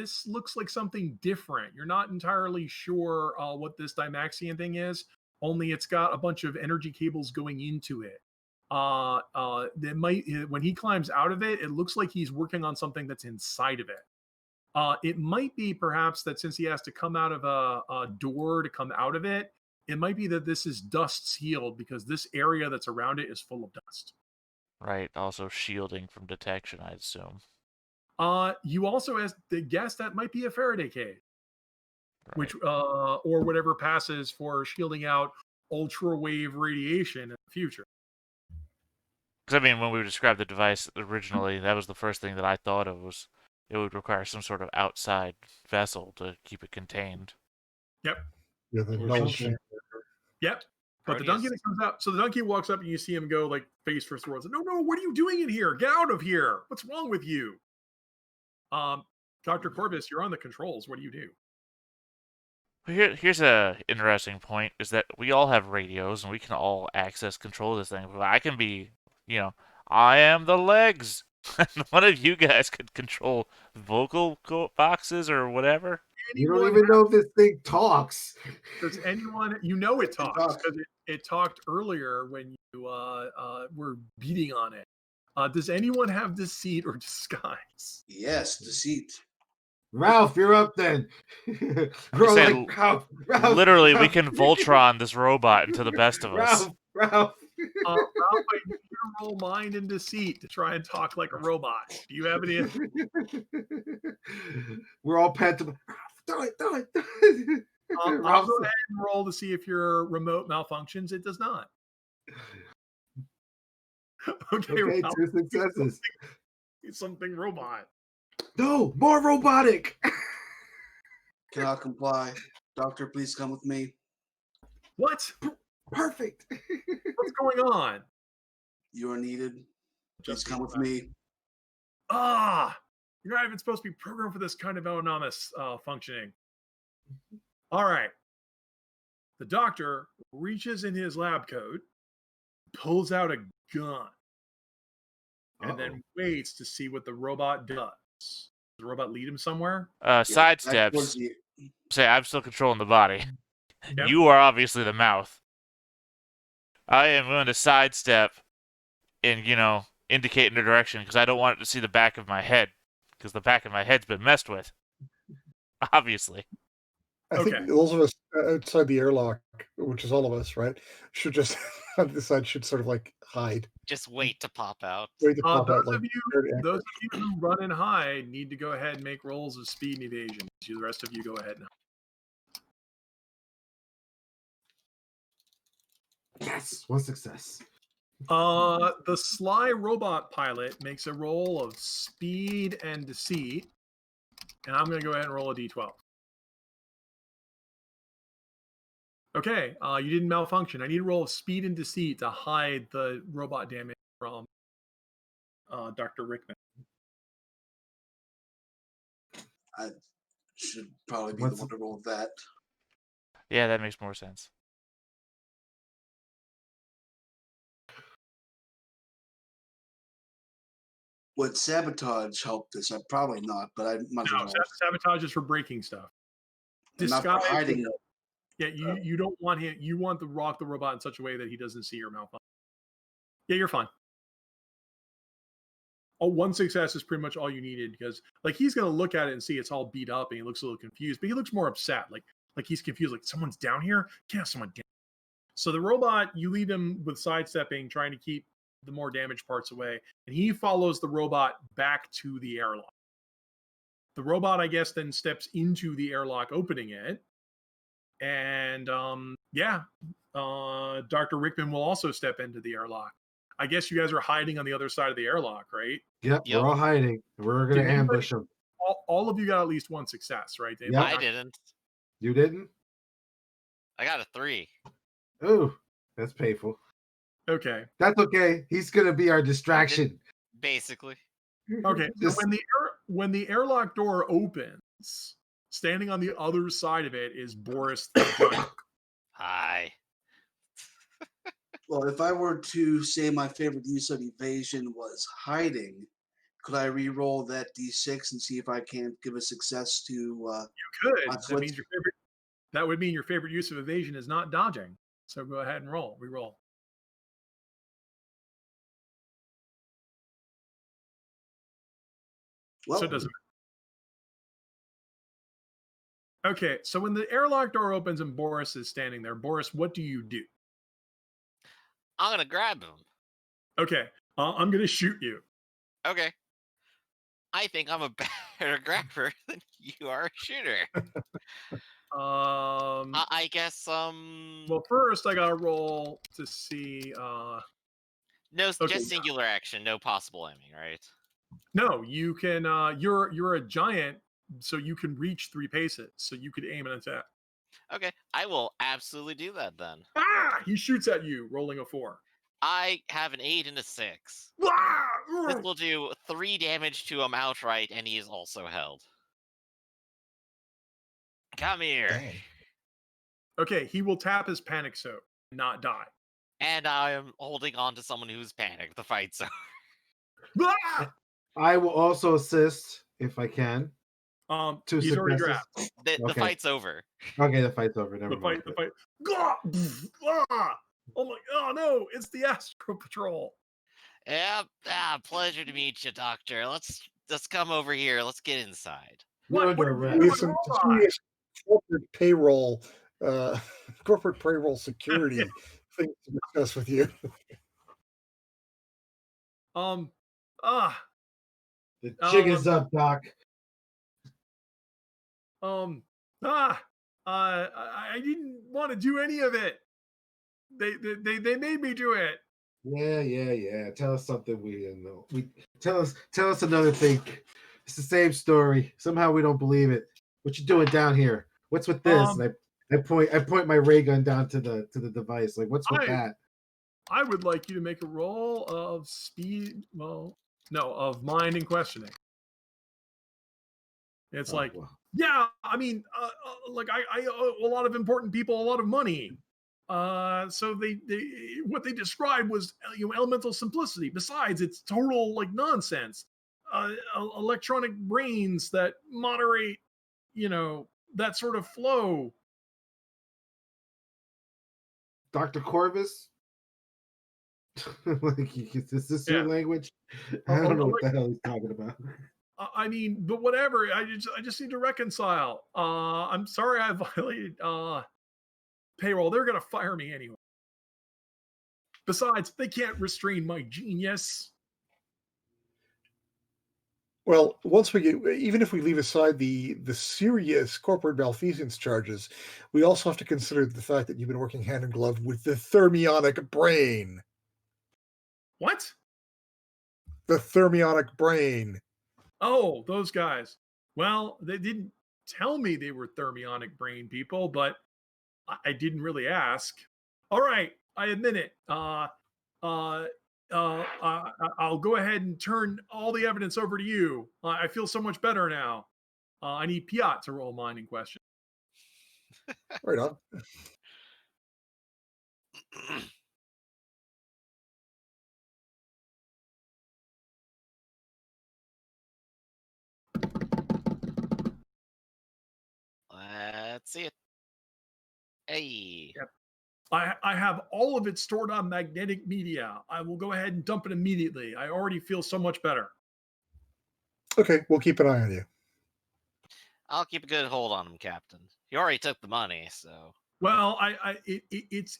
this looks like something different. You're not entirely sure what this Dymaxian thing is, only it's got a bunch of energy cables going into it. That might, when he climbs out of it, it looks like he's working on something that's inside of it. It might be perhaps that since he has to come out of a door to come out of it, it might be that this is dust sealed because this area that's around it is full of dust. Right. Also shielding from detection, I assume. You also as the guess that might be a Faraday cage, Right. which or whatever passes for shielding out ultra wave radiation in the future. Because I mean, when we described the device originally, that was the first thing that I thought of was it would require some sort of outside vessel to keep it contained. Yep. Yeah, the null chamber. Yep. But the Proteus. donkey that comes up, so the donkey walks up and you see him go like face first towards it. No, what are you doing in here? Get out of here. What's wrong with you? Dr. Corvus, you're on the controls. What do you do? Here's a interesting point: is that we all have radios and we can all access control this thing. But I can be, I am the legs. One of you guys could control vocal boxes or whatever. You don't even know if this thing talks. Does anyone, it talks because it talked earlier when you were beating on it. Does anyone have deceit or disguise? Yes, deceit. Ralph, you're up then. We're all say, like, Ralph, Literally, we Ralph. can Voltron this robot into the best of us. Ralph. Ralph, I need you to roll mind and deceit to try and talk like a robot. Do you have any? We're all pent up. Do it. I'll go ahead and roll to see if your remote malfunctions. It does not. Okay, Ralph, 2 successes. something robot. No, more robotic. Cannot comply. Doctor, please come with me. What? Perfect. What's going on? You are needed. Please come with me. You're not even supposed to be programmed for this kind of autonomous functioning. All right. The doctor reaches in his lab coat, pulls out a gun, and then waits to see what the robot does. Does the robot lead him somewhere? Sidesteps. Say, I'm still controlling the body. Yep. You are obviously the mouth. I am going to sidestep and, indicate in a direction because I don't want it to see the back of my head because the back of my head's been messed with. Obviously. I think those of us outside the airlock, which is all of us, right, should just on this side should sort of like hide. Just wait to pop out. Those of you who run and hide need to go ahead and make rolls of speed and evasion. So the rest of you go ahead now. Yes, 1 success. The sly robot pilot makes a roll of speed and deceit, and I'm going to go ahead and roll a d12. Okay, you didn't malfunction. I need a roll of speed and deceit to hide the robot damage from Dr. Rickman. I should probably be the one to roll that. Yeah, that makes more sense. Would sabotage help this? Probably not, but I might No, sabotage is for breaking stuff. Disguise, not for hiding. Yeah, you don't want him. You want to rock the robot in such a way that he doesn't see your malfunction. Yeah, you're fine. 1 success is pretty much all you needed because, he's gonna look at it and see it's all beat up and he looks a little confused, but he looks more upset. Like he's confused. Like someone's down here. Can't have someone down. So the robot, you lead him with sidestepping, trying to keep the more damaged parts away, and he follows the robot back to the airlock. The robot, I guess, then steps into the airlock, opening it. And Dr. Rickman will also step into the airlock. I guess you guys are hiding on the other side of the airlock, right? Yep. We're all hiding. We're going to ambush them. All of you got at least 1 success, right? Yep. I didn't. You didn't? I got a 3. Ooh, that's painful. Okay. That's okay. He's going to be our distraction. Basically. Okay. So when the airlock door opens, standing on the other side of it is Boris the Giant. Hi. Well, if I were to say my favorite use of evasion was hiding, Could I re-roll that d6 and see if I can give a success to You could. my That foot? means that would mean your favorite use of evasion is not dodging. So go ahead and roll. Re-roll. Well, So it doesn't matter. Okay, so when the airlock door opens and Boris is standing there, Boris, what do you do? I'm gonna grab him. Okay, I'm gonna shoot you. Okay. I think I'm a better grabber than you are a shooter. I guess Well, first I gotta roll to see. no, Okay, just singular action, no possible aiming, right? no, you can. You're a giant, so you can reach 3 paces. So you could aim an attack. Okay, I will absolutely do that then. Ah! He shoots at you, rolling a 4. I have an 8 and a 6. Ah! This will do 3 damage to him outright, and he is also held. Come here. Dang. Okay, he will tap his panic soak and not die. And I am holding on to someone who's panicked. The fight's over. Ah! I will also assist if I can. Two He's already successes. grabbed. The Okay. fight's over. Okay, the fight's over. Never The mind. fight. Gah! Ah! Oh no, it's the Astro Patrol. Yep. Pleasure to meet you, Doctor. Let's come over here. Let's get inside. You're What under are you arrest. We doing, have some robot? serious corporate payroll, corporate payroll security things to discuss with you. The jig is up, Doc. I didn't want to do any of it. They made me do it. Yeah. Tell us something we didn't know. Tell us another thing. It's the same story. Somehow we don't believe it. What you doing down here? What's with this? And I point my ray gun down to the device. Like, what's with that? I would like you to make a roll of speed. Well, no, of mind and questioning. It's yeah. I mean, like I owe a lot of important people a lot of money. So they what they described was elemental simplicity. Besides, it's total like nonsense. Electronic brains that moderate, that sort of flow. Dr. Corvus? Like, is this your language? I don't know what the hell he's talking about. I mean, but whatever. I just need to reconcile. I'm sorry I violated payroll. They're gonna fire me anyway. Besides, they can't restrain my genius. Well, even if we leave aside the serious corporate malfeasance charges, we also have to consider the fact that you've been working hand in glove with the thermionic brain. What? The thermionic brain. Oh, those guys. Well, they didn't tell me they were thermionic brain people, but I didn't really ask. All right, I admit it. I'll go ahead and turn all the evidence over to you. I feel so much better now. I need Piat to roll mine in question. Right on. Let's see it. Hey. Yep. I have all of it stored on magnetic media. I will go ahead and dump it immediately. I already feel so much better. Okay, we'll keep an eye on you. I'll keep a good hold on him, Captain. He already took the money, so. Well, it's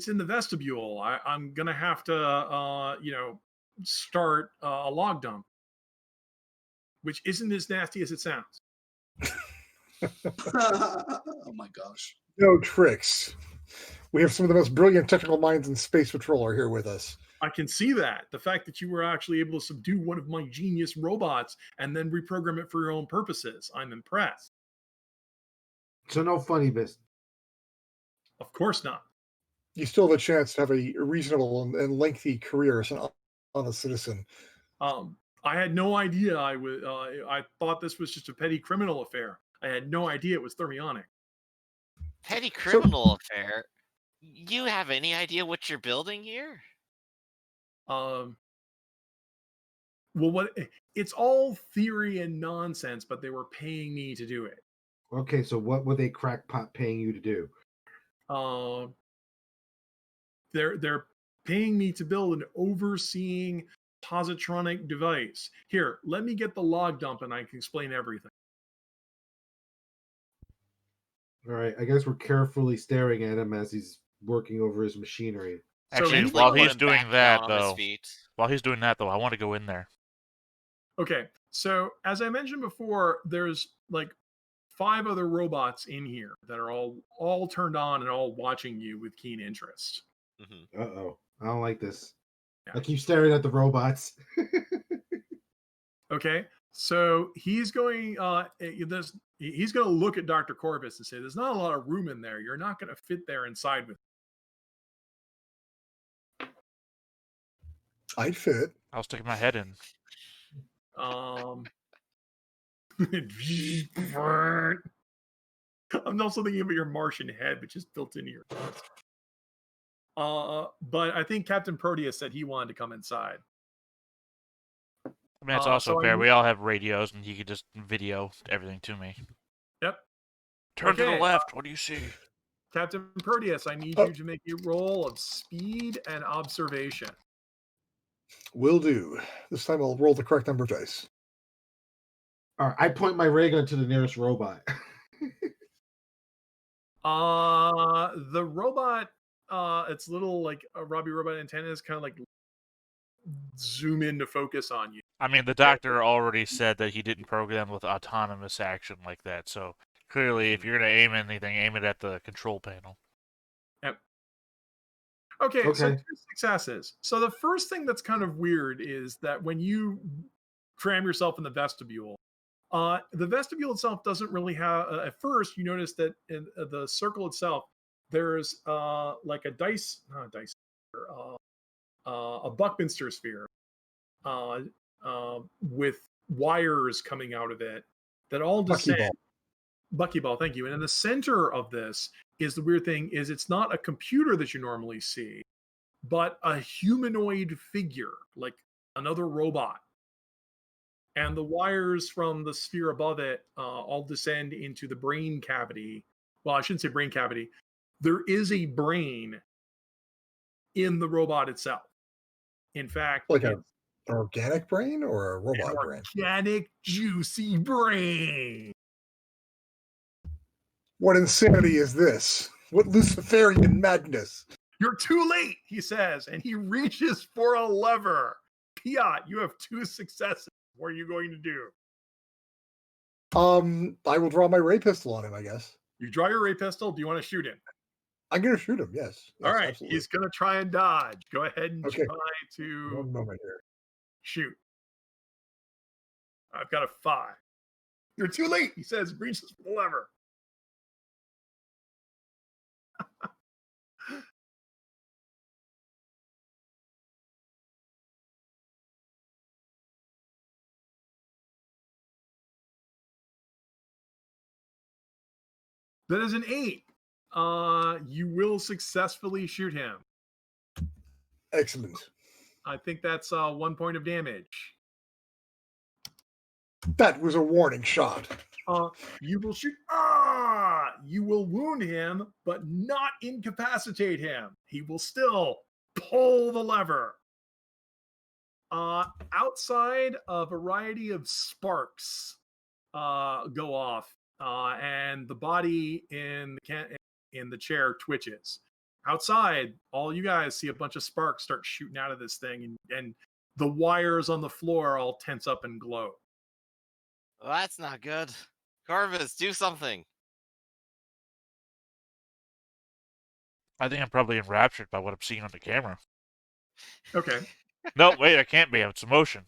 in the vestibule. I'm gonna have to start a log dump, which isn't as nasty as it sounds. Oh my gosh. No tricks. We have some of the most brilliant technical minds in Space Patrol are here with us. I can see that. The fact that you were actually able to subdue one of my genius robots and then reprogram it for your own purposes. I'm impressed. So no funny business. Of course not. You still have a chance to have a reasonable and lengthy career as an honest citizen. I had no idea I thought this was just a petty criminal affair. I had no idea it was thermionic. Petty criminal affair? You have any idea what you're building here? Well, it's all theory and nonsense, but they were paying me to do it. Okay, so what were they crackpot paying you to do? They're paying me to build an overseeing positronic device. Here, let me get the log dump and I can explain everything. All right, I guess we're carefully staring at him as he's working over his machinery. So Actually, he's while Put he's him doing back that, down on his though, feet. I want to go in there. Okay, so as I mentioned before, there's like 5 other robots in here that are all turned on and all watching you with keen interest. Mhm. Uh-oh, I don't like this. Yeah. I keep staring at the robots. Okay, so he's going he's going to look at Dr. Corvus and say, "There's not a lot of room in there. You're not going to fit there inside with." I'd fit. I was sticking my head in. I'm also thinking about your Martian head, which is built into your chest. But I think Captain Proteus said he wanted to come inside. I mean, it's also so fair. We all have radios, and he could just video everything to me. Yep. Turn to the Okay, left. What do you see? Captain Proteus, I need you to make a roll of speed and observation. Will do. This time I'll roll the correct number of dice. All right, I point my ray gun to the nearest robot. The robot, its little like Robbie robot antennas kind of like zoom in to focus on you. I mean, the doctor already said that he didn't program with autonomous action like that, so clearly, if you're going to aim anything, aim it at the control panel. Yep. Okay, so Okay. 2 successes. So the first thing that's kind of weird is that when you cram yourself in the vestibule itself doesn't really have. At first, you notice that in the circle itself, there's like a dice, not a dice, a Buckminster sphere, with wires coming out of it that all descend. Buckyball, thank you. And in the center of this is the weird thing: is it's not a computer that you normally see, but a humanoid figure, like another robot. And the wires from the sphere above it all descend into the brain cavity. Well, I shouldn't say brain cavity. There is a brain in the robot itself. In fact, Like it's an organic brain or a an robot brain? organic, juicy brain. What insanity is this? What Luciferian madness? You're too late, he says, and he reaches for a lever. Piat, you have 2 successes. What are you going to do? I will draw my ray pistol on him, I guess. You draw your ray pistol. Do you want to shoot him? I'm going to shoot him, yes. All right. Absolutely. He's going to try and dodge. Go ahead and Okay. try to 1 moment here. shoot. I've got a 5. You're too late, he says, reaches for the lever. That is an 8. You will successfully shoot him. Excellent. I think that's 1 point of damage. That was a warning shot. You will shoot. You will wound him, but not incapacitate him. He will still pull the lever. Outside, a variety of sparks go off, and the body in the chair twitches. Outside, all you guys see a bunch of sparks start shooting out of this thing, and the wires on the floor all tense up and glow. Well, that's not good. Corvus, do something. I think I'm probably enraptured by what I'm seeing on the camera. Okay. No, wait, I can't be. It's emotion.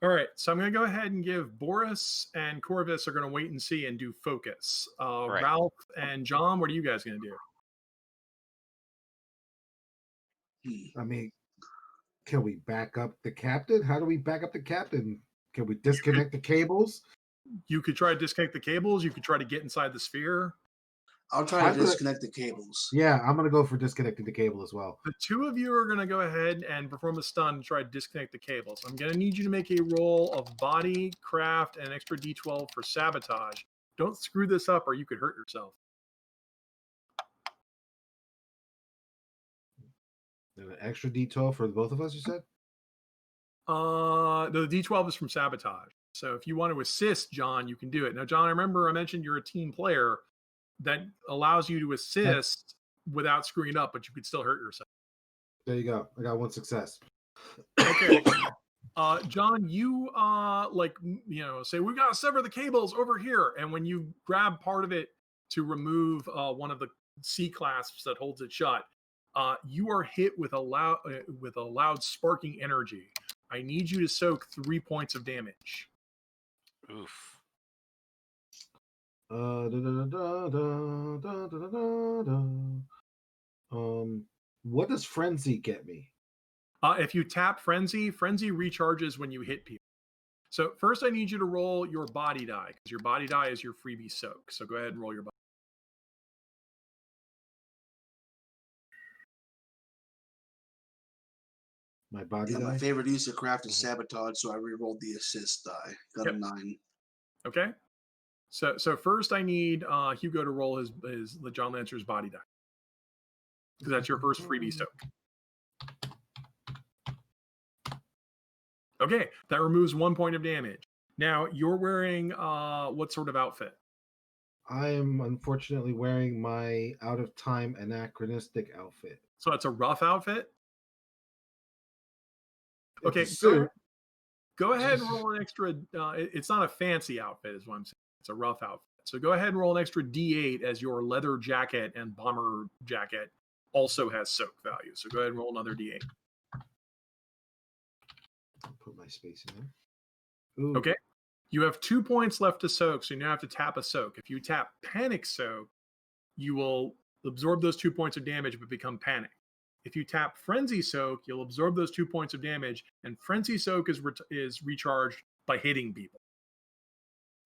All right, so I'm going to go ahead and give Boris and Corvus are going to wait and see and do focus. Right. Ralph and John, what are you guys going to do? I mean, can we back up the captain? How do we back up the captain? Can we disconnect the cables? You could try to disconnect the cables. You could try to get inside the sphere. I'll try I'm to gonna- disconnect the cables. Yeah, I'm gonna go for disconnecting the cable as well. The two of you are going to go ahead and perform a stun to try to disconnect the cables. I'm going to need you to make a roll of body, craft, and an extra d12 for sabotage. Don't screw this up or you could hurt yourself. And an extra D12 for both of us, you said? The d12 is from sabotage. So if you want to assist John, you can do it. Now, John, I remember I mentioned you're a team player. That allows you to assist without screwing it up, but you could still hurt yourself. There you go. I got one success. Okay. John, you say we gotta sever the cables over here, and when you grab part of it to remove one of the C clasps that holds it shut, you are hit with a loud sparking energy. I need you to soak 3 points of damage. Oof. What does frenzy get me? If you tap frenzy recharges when you hit people. So first I need you to roll your body die, because your body die is your freebie soak. So go ahead and roll your body. My body Yeah, die? my favorite use of craft is sabotage, so I re-rolled the assist die. Got a 9. Okay. So first I need Hugo to roll his John Lancer's body die, because that's your first freebie soak. Okay, that removes 1 point of damage. Now you're wearing what sort of outfit? I am unfortunately wearing my out of time anachronistic outfit. So it's a rough outfit. It's Okay, a suit. go ahead and roll an extra. It's not a fancy outfit, is what I'm saying. It's a rough outfit. So go ahead and roll an extra D8 as your leather jacket and bomber jacket also has soak value. So go ahead and roll another D8. I'll put my space in there. Ooh. Okay. You have 2 points left to soak, so you now have to tap a soak. If you tap panic soak, you will absorb those 2 points of damage but become panic. If you tap frenzy soak, you'll absorb those 2 points of damage, and frenzy soak is recharged by hitting people.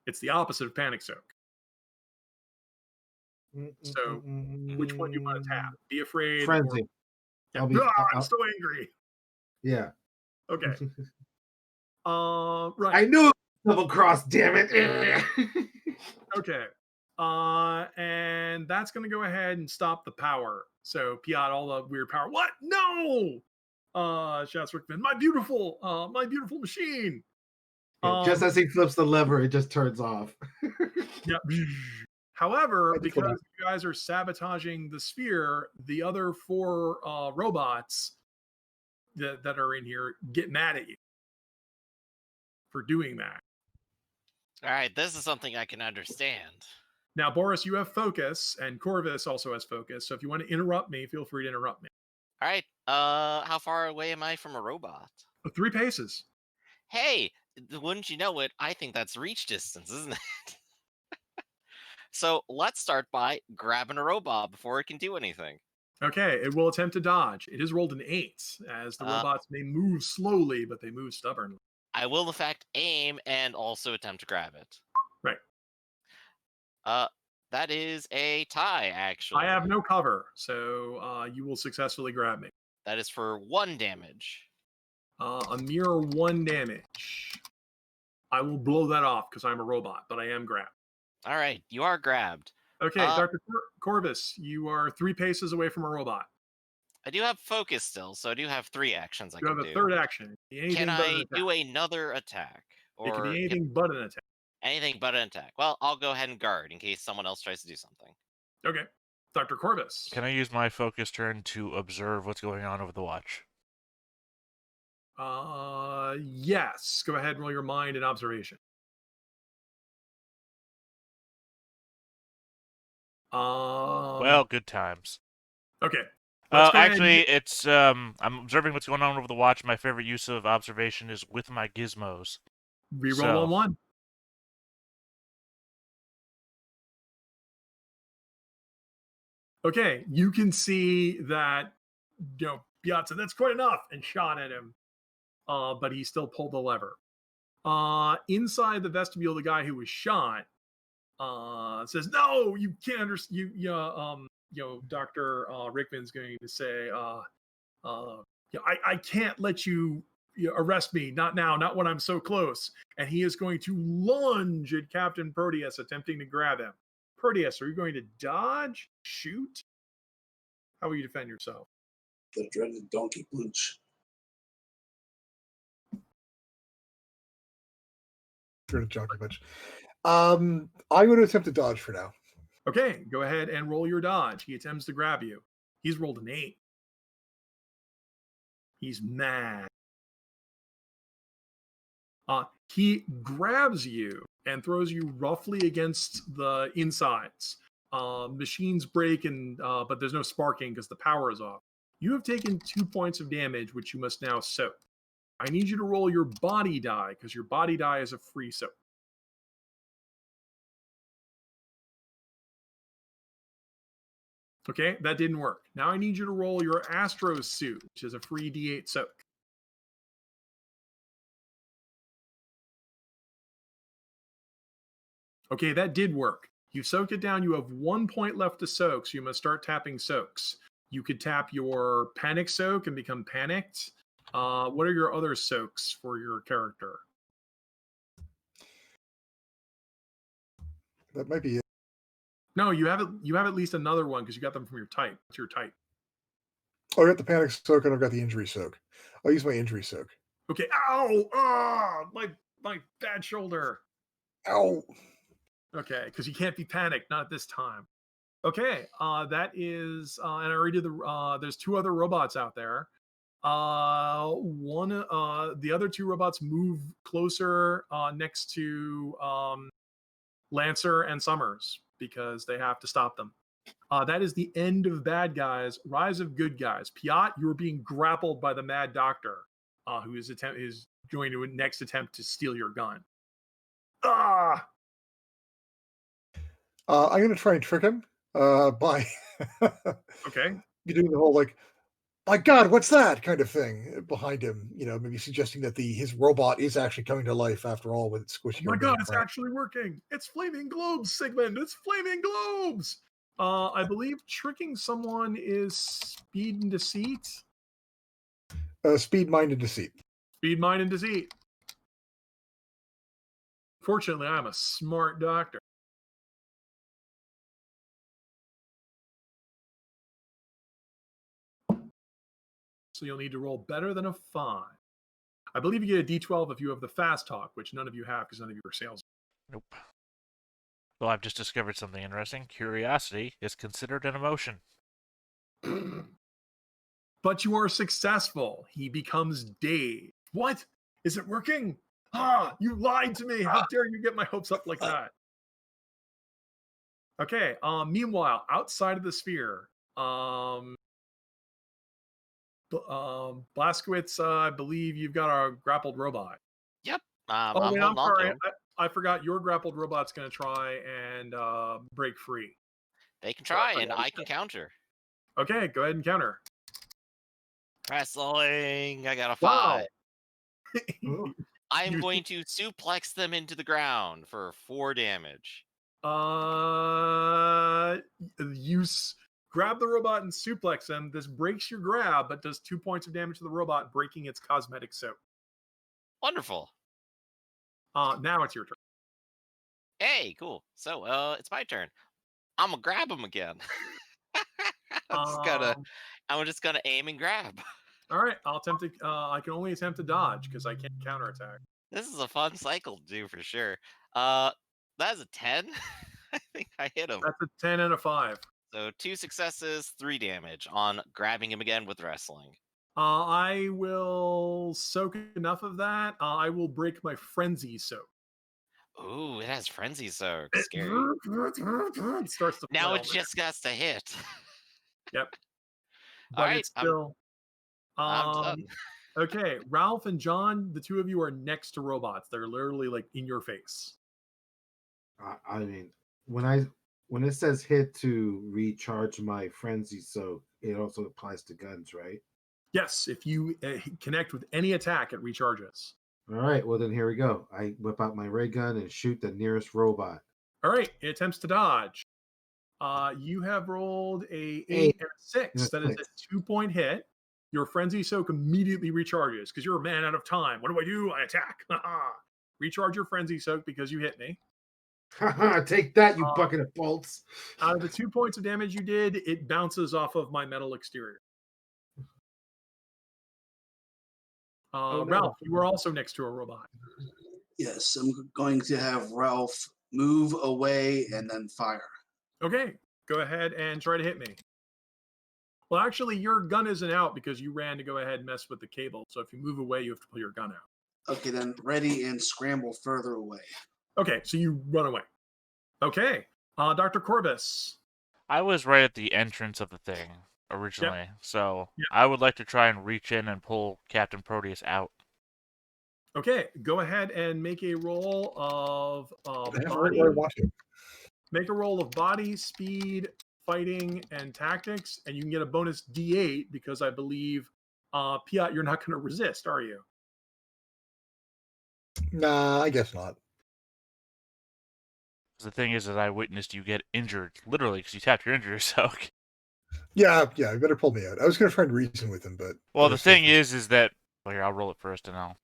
It's the opposite of panic soak. So which one do you want to tap? Be afraid. Frenzy. Yeah. I'm so angry. Yeah. Okay. Right. I knew it was double cross, damn it. Okay. And that's going to go ahead and stop the power. So Piat, all the weird power. What? No! Shouts Rickman. My beautiful machine. Just as he flips the lever, it just turns off. Yeah. However, because you guys are sabotaging the sphere, the other 4 robots that are in here get mad at you for doing that. All right, this is something I can understand. Now, Boris, you have focus, and Corvus also has focus. So if you want to interrupt me, feel free to interrupt me. All right, how far away am I from a robot? 3 paces. Hey, wouldn't you know it? I think that's reach distance, isn't it? So let's start by grabbing a robot before it can do anything. Okay, it will attempt to dodge. It is rolled an 8, as the robots may move slowly, but they move stubbornly. I will, in fact, aim and also attempt to grab it. Right. That is a tie, actually. I have no cover, so you will successfully grab me. That is for 1 damage. A mere 1 damage. I will blow that off because I'm a robot, but I am grabbed. All right, you are grabbed. Okay, Dr. Corvus, you are 3 paces away from a robot. I do have focus still, so I do have 3 actions I can do. You have a third action. Can I do another attack? It can be anything but an attack. Anything but an attack. Well, I'll go ahead and guard in case someone else tries to do something. Okay. Dr. Corvus. Can I use my focus turn to observe what's going on over the watch? Yes. Go ahead and roll your mind and observation. Well, good times. Okay. Actually, it's I'm observing what's going on over the watch. My favorite use of observation is with my gizmos. Reroll on 1. Okay, you can see that, Piazza, that's quite enough, and shot at him. But he still pulled the lever. Inside the vestibule, the guy who was shot, says, "No, you can't understand." Dr. Rickman's going to say, I can't let you arrest me. Not now. Not when I'm so close." And he is going to lunge at Captain Proteus, attempting to grab him. Proteus, are you going to dodge, shoot? How will you defend yourself? The dreaded donkey punch. Jockey punch. I'm going to attempt to dodge for now. Okay, go ahead and roll your dodge. He attempts to grab you. He's rolled an 8. He's mad. He grabs you and throws you roughly against the insides. Machines break, but there's no sparking because the power is off. You have taken 2 points of damage, which you must now soak. I need you to roll your body die because your body die is a free soak. Okay, that didn't work. Now I need you to roll your Astro suit, which is a free D8 soak. Okay, that did work. You soaked it down. You have 1 point left to soak, so you must start tapping soaks. You could tap your panic soak and become panicked. What are your other soaks for your character? That might be it. No, you have at least another one because you got them from your type. What's your type? Oh, I got the panic soak and I've got the injury soak. I'll use my injury soak. Okay. Ow! Ah! My bad shoulder. Ow! Okay, because you can't be panicked, not at this time. Okay, that is, and I already did there's 2 other robots out there. The other 2 robots move closer next to Lancer and Summers because they have to stop them. That is the end of bad guys. Rise of good guys. Piat, you're being grappled by the Mad Doctor, who is going to next attempt to steal your gun. Ah! I'm going to try and trick him by Okay. you doing the whole like, my God, what's that kind of thing behind him? Maybe suggesting that his robot is actually coming to life after all with its squishy. Oh my God, it's actually working. It's flaming globes, Sigmund. It's flaming globes. I believe tricking someone is speed and deceit. Speed, mind, and deceit. Speed, mind, and deceit. Fortunately, I'm a smart doctor. So you'll need to roll better than a 5. I believe you get a D12 if you have the fast talk, which none of you have because none of you are sales. Nope. Well, I've just discovered something interesting. Curiosity is considered an emotion. But you are successful. He becomes Dave. What? Is it working? Ah, you lied to me. How dare you get my hopes up like that? Okay. Meanwhile, outside of the sphere, Blaskowitz, I believe you've got a grappled robot. Yep. I'm sorry. I forgot your grappled robot's going to try and break free. They can try, and I can counter. Okay, go ahead and counter. Wrestling. I got a 5. Wow. I am going to suplex them into the ground for 4 damage. Grab the robot and suplex them. This breaks your grab, but does 2 points of damage to the robot, breaking its cosmetic soak. Wonderful. Now it's your turn. Hey, cool. So, it's my turn. I'm gonna grab him again. I'm just gonna aim and grab. All right, I'll attempt to. I can only attempt to dodge because I can't counterattack. This is a fun cycle to do for sure. That's a 10. I think I hit him. That's a 10 and a 5. So 2 successes, 3 damage on grabbing him again with wrestling. I will soak enough of that. I will break my frenzy soak. Ooh, it has frenzy soak. Scary. It starts to now flail it just got to hit. Yep. But All right, it's still. I'm done. Okay, Ralph and John, the 2 of you are next to robots. They're literally like in your face. I mean, when it says hit to recharge my frenzy, so it also applies to guns, right? Yes, if you connect with any attack, it recharges. All right, well then here we go. I whip out my ray gun and shoot the nearest robot. All right, it attempts to dodge. You have rolled a 8 8 and a 6. That is a 2-point hit. Your frenzy soak immediately recharges because you're a man out of time. What do? I attack. Recharge your frenzy soak because you hit me. Take that, you bucket of bolts. Out of the 2 points of damage you did, it bounces off of my metal exterior. No. Ralph, you were also next to a robot. Yes, I'm going to have Ralph move away and then fire. Okay, go ahead and try to hit me. Well, actually, your gun isn't out because you ran to go ahead and mess with the cable. So if you move away, you have to pull your gun out. Okay, then ready and scramble further away. Okay, so you run away. Okay, Dr. Corvus. I was right at the entrance of the thing originally, so I would like to try and reach in and pull Captain Proteus out. Okay, go ahead and make a roll of I have body. right where I want to. Make a roll of body, speed, fighting, and tactics, and you can get a bonus D8 because I believe, Piat, you're not going to resist, are you? Nah, I guess not. The thing is that I witnessed you get injured, literally, because you tapped your injury soak. Yeah, you better pull me out. I was going to try and reason with him, but... Well, the thing is that... Well, here, I'll roll it first and I'll...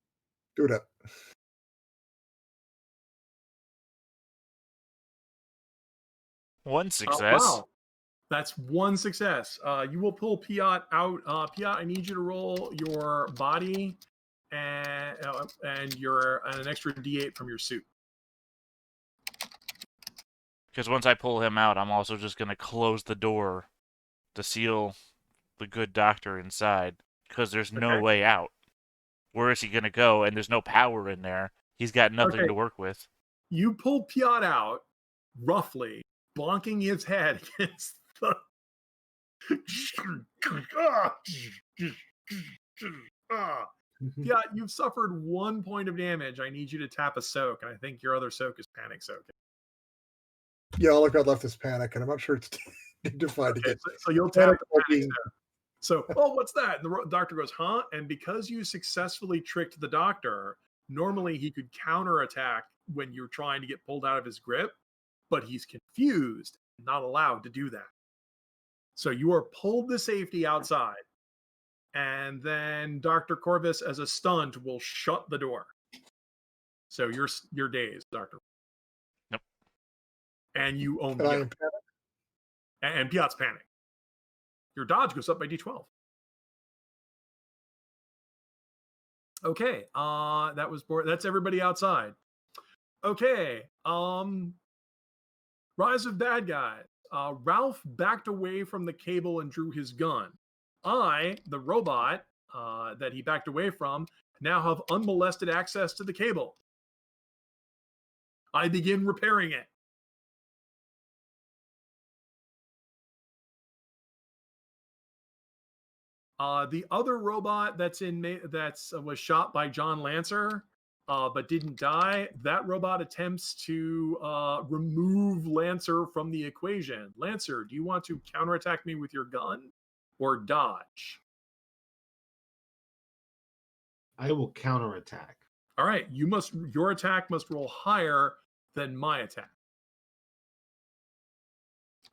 Do it up. One success. Wow. That's one success. You will pull Piat out. Piat, I need you to roll your body and an extra D8 from your suit. Because once I pull him out, I'm also just going to close the door to seal the good doctor inside. Because there's no way out. Where is he going to go? And there's no power in there. He's got nothing to work with. You pull Piat out, roughly, bonking his head against the... Piat, you've suffered 1 point of damage. I need you to tap a soak, and I think your other soak is panic soaking. Yeah, all I've got left is panic, and I'm not sure it's dignified to get. So you'll tap the panic soak. So, oh, what's that? And the doctor goes, huh? And because you successfully tricked the doctor, normally he could counterattack when you're trying to get pulled out of his grip, but he's confused, not allowed to do that. So you are pulled to safety outside, and then Dr. Corvus, as a stunt, will shut the door. So you're dazed, Doctor. Nope. And you own And I am panic. And Piat's panic. Your dodge goes up by D12. Okay, that's everybody outside. Okay, Rise of Bad Guys. Ralph backed away from the cable and drew his gun. I, the robot that he backed away from, now have unmolested access to the cable. I begin repairing it. The other robot was shot by John Lancer, but didn't die. That robot attempts to remove Lancer from the equation. Lancer, do you want to counterattack me with your gun or dodge? I will counterattack. All right, your attack must roll higher than my attack.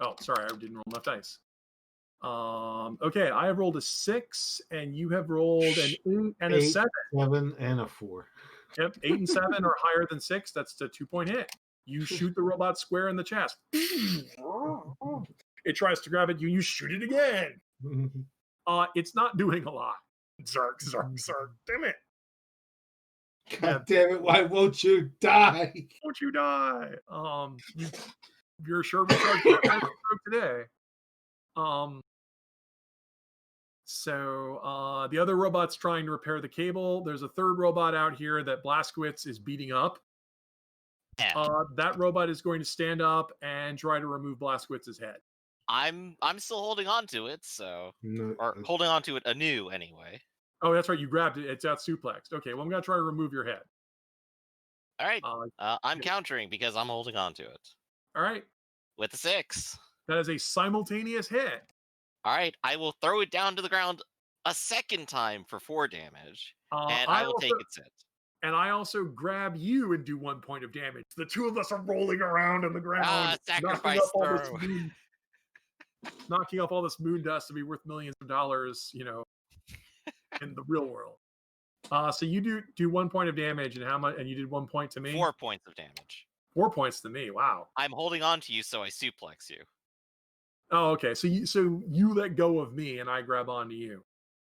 Oh, sorry, I didn't roll enough dice. Okay, I have rolled a 6, and you have rolled an 8 and a 7. 7 and a 4. Yep, 8 and 7 are higher than 6. That's the 2-point hit. You shoot the robot square in the chest. It tries to grab it. You shoot it again. It's not doing a lot. Zark, zark, zark. Damn it. God damn it, why won't you die? Won't you die? You're sure we charged today. So the other robot's trying to repair the cable. There's a third robot out here that Blazkowicz is beating up. That robot is going to stand up and try to remove Blazkowicz's head. I'm still holding on to it, or holding on to it anew anyway. Oh, that's right. You grabbed it. It's out suplexed. Okay, well, I'm going to try to remove your head. All right. I'm countering because I'm holding on to it. All right. With a 6. That is a simultaneous hit. All right. I will throw it down to the ground a second time for 4 damage, and I will take its hit. and I also grab you and do 1 point of damage. The two of us are rolling around on the ground, sacrifice throw. knocking up all this moon dust to be worth millions of dollars, in the real world. So you do 1 point of damage, and how much? And you did 1 point to me. 4 points of damage. 4 points to me. Wow. I'm holding on to you, so I suplex you. Oh, okay. So you let go of me, and I grab onto you.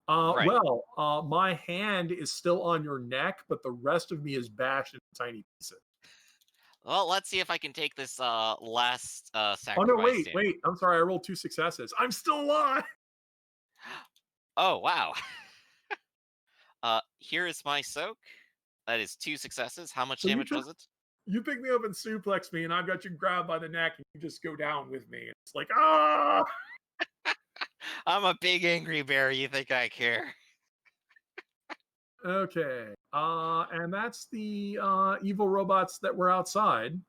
Right. Well, my hand is still on your neck, but the rest of me is bashed into tiny pieces. Well, let's see if I can take this last sacrifice. Oh no! Wait. damage. I'm sorry. I rolled 2 successes. I'm still alive. Oh wow. Here is my soak. That is 2 successes. How much So damage was it? You pick me up and suplex me, and I've got you grabbed by the neck, and you just go down with me. It's like, ah! I'm a big angry bear. You think I care? Okay. And that's the evil robots that were outside.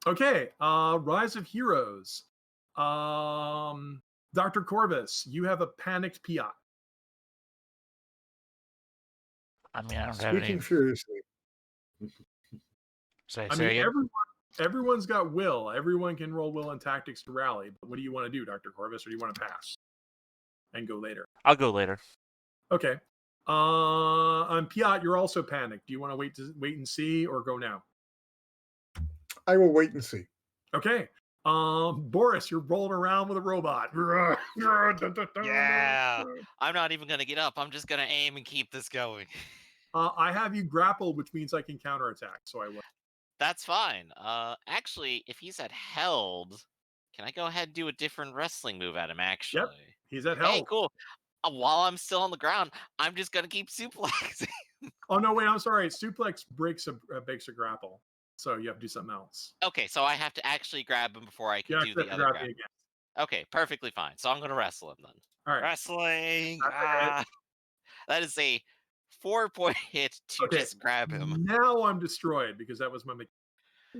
Okay. Rise of Heroes. Dr. Corvus, you have a panicked Piat. I mean, I don't have any. Speaking furiously. Say I mean, again? everyone's got will. Everyone can roll will and tactics to rally. But what do you want to do, Dr. Corvus, or do you want to pass and go later? I'll go later. Okay. On Piat, you're also panicked. Do you want to wait and see, or go now? I will wait and see. Okay. Boris, you're rolling around with a robot. Yeah. I'm not even gonna get up. I'm just gonna aim and keep this going. I have you grappled, which means I can counterattack, so I will. That's fine. Actually, if he's at held, can I go ahead and do a different wrestling move at him? Actually, He's at Hey, hell. cool. While I'm still on the ground, I'm just gonna keep suplexing. Oh no, wait, I'm sorry. Suplex breaks a grapple, so you have to do something else. Okay, so I have to actually grab him before I You can have do to the other grab grab. me again. Okay, perfectly fine. So I'm gonna wrestle him then. All right. Wrestling. That's a hit. That is a 4-point hit to Okay. just grab him. Now I'm destroyed because that was my.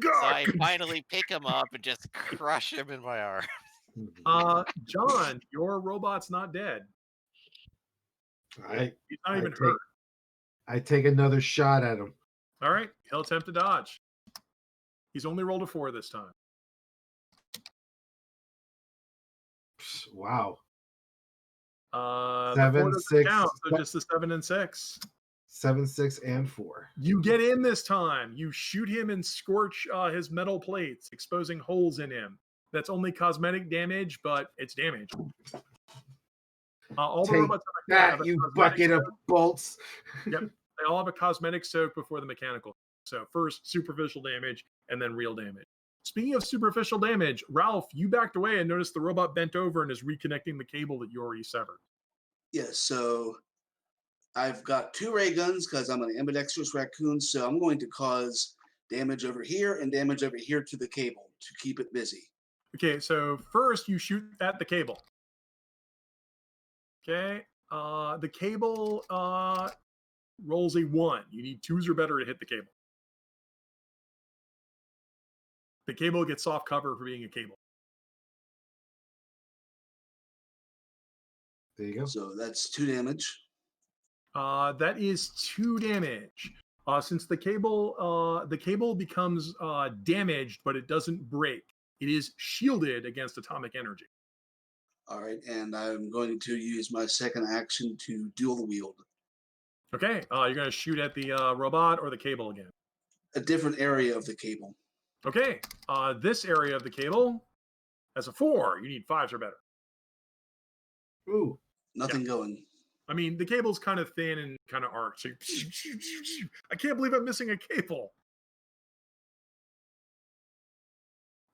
So I finally pick him up and just crush him in my arm. John, your robot's not dead. He's not even hurt. I take another shot at him. All right, he'll attempt to dodge. He's only rolled a 4 this time. Wow. 7, 6. Count, so just the 7 and 6. 7, 6, and 4. You get in this time. You shoot him and scorch his metal plates, exposing holes in him. That's only cosmetic damage, but it's damage. All the Take robots that, you bucket of bolts. Yep, they all have a cosmetic soak before the mechanical. So first superficial damage, and then real damage. Speaking of superficial damage, Ralph, you backed away and noticed the robot bent over and is reconnecting the cable that you already severed. Yes, so I've got 2 ray guns because I'm an ambidextrous raccoon, so I'm going to cause damage over here and damage over here to the cable to keep it busy. Okay, so first you shoot at the cable. Okay, the cable rolls a 1. You need 2s or better to hit the cable. The cable gets soft cover for being a cable. There you go. So that's 2 damage. That is 2 damage. Since the cable becomes damaged, but it doesn't break. It is shielded against atomic energy. All right, and I'm going to use my second action to dual wield. Okay, you're going to shoot at the robot or the cable again? A different area of the cable. Okay, this area of the cable has a 4. You need 5s or better. Ooh. Nothing going. I mean, the cable's kind of thin and kind of arched. So I can't believe I'm missing a cable.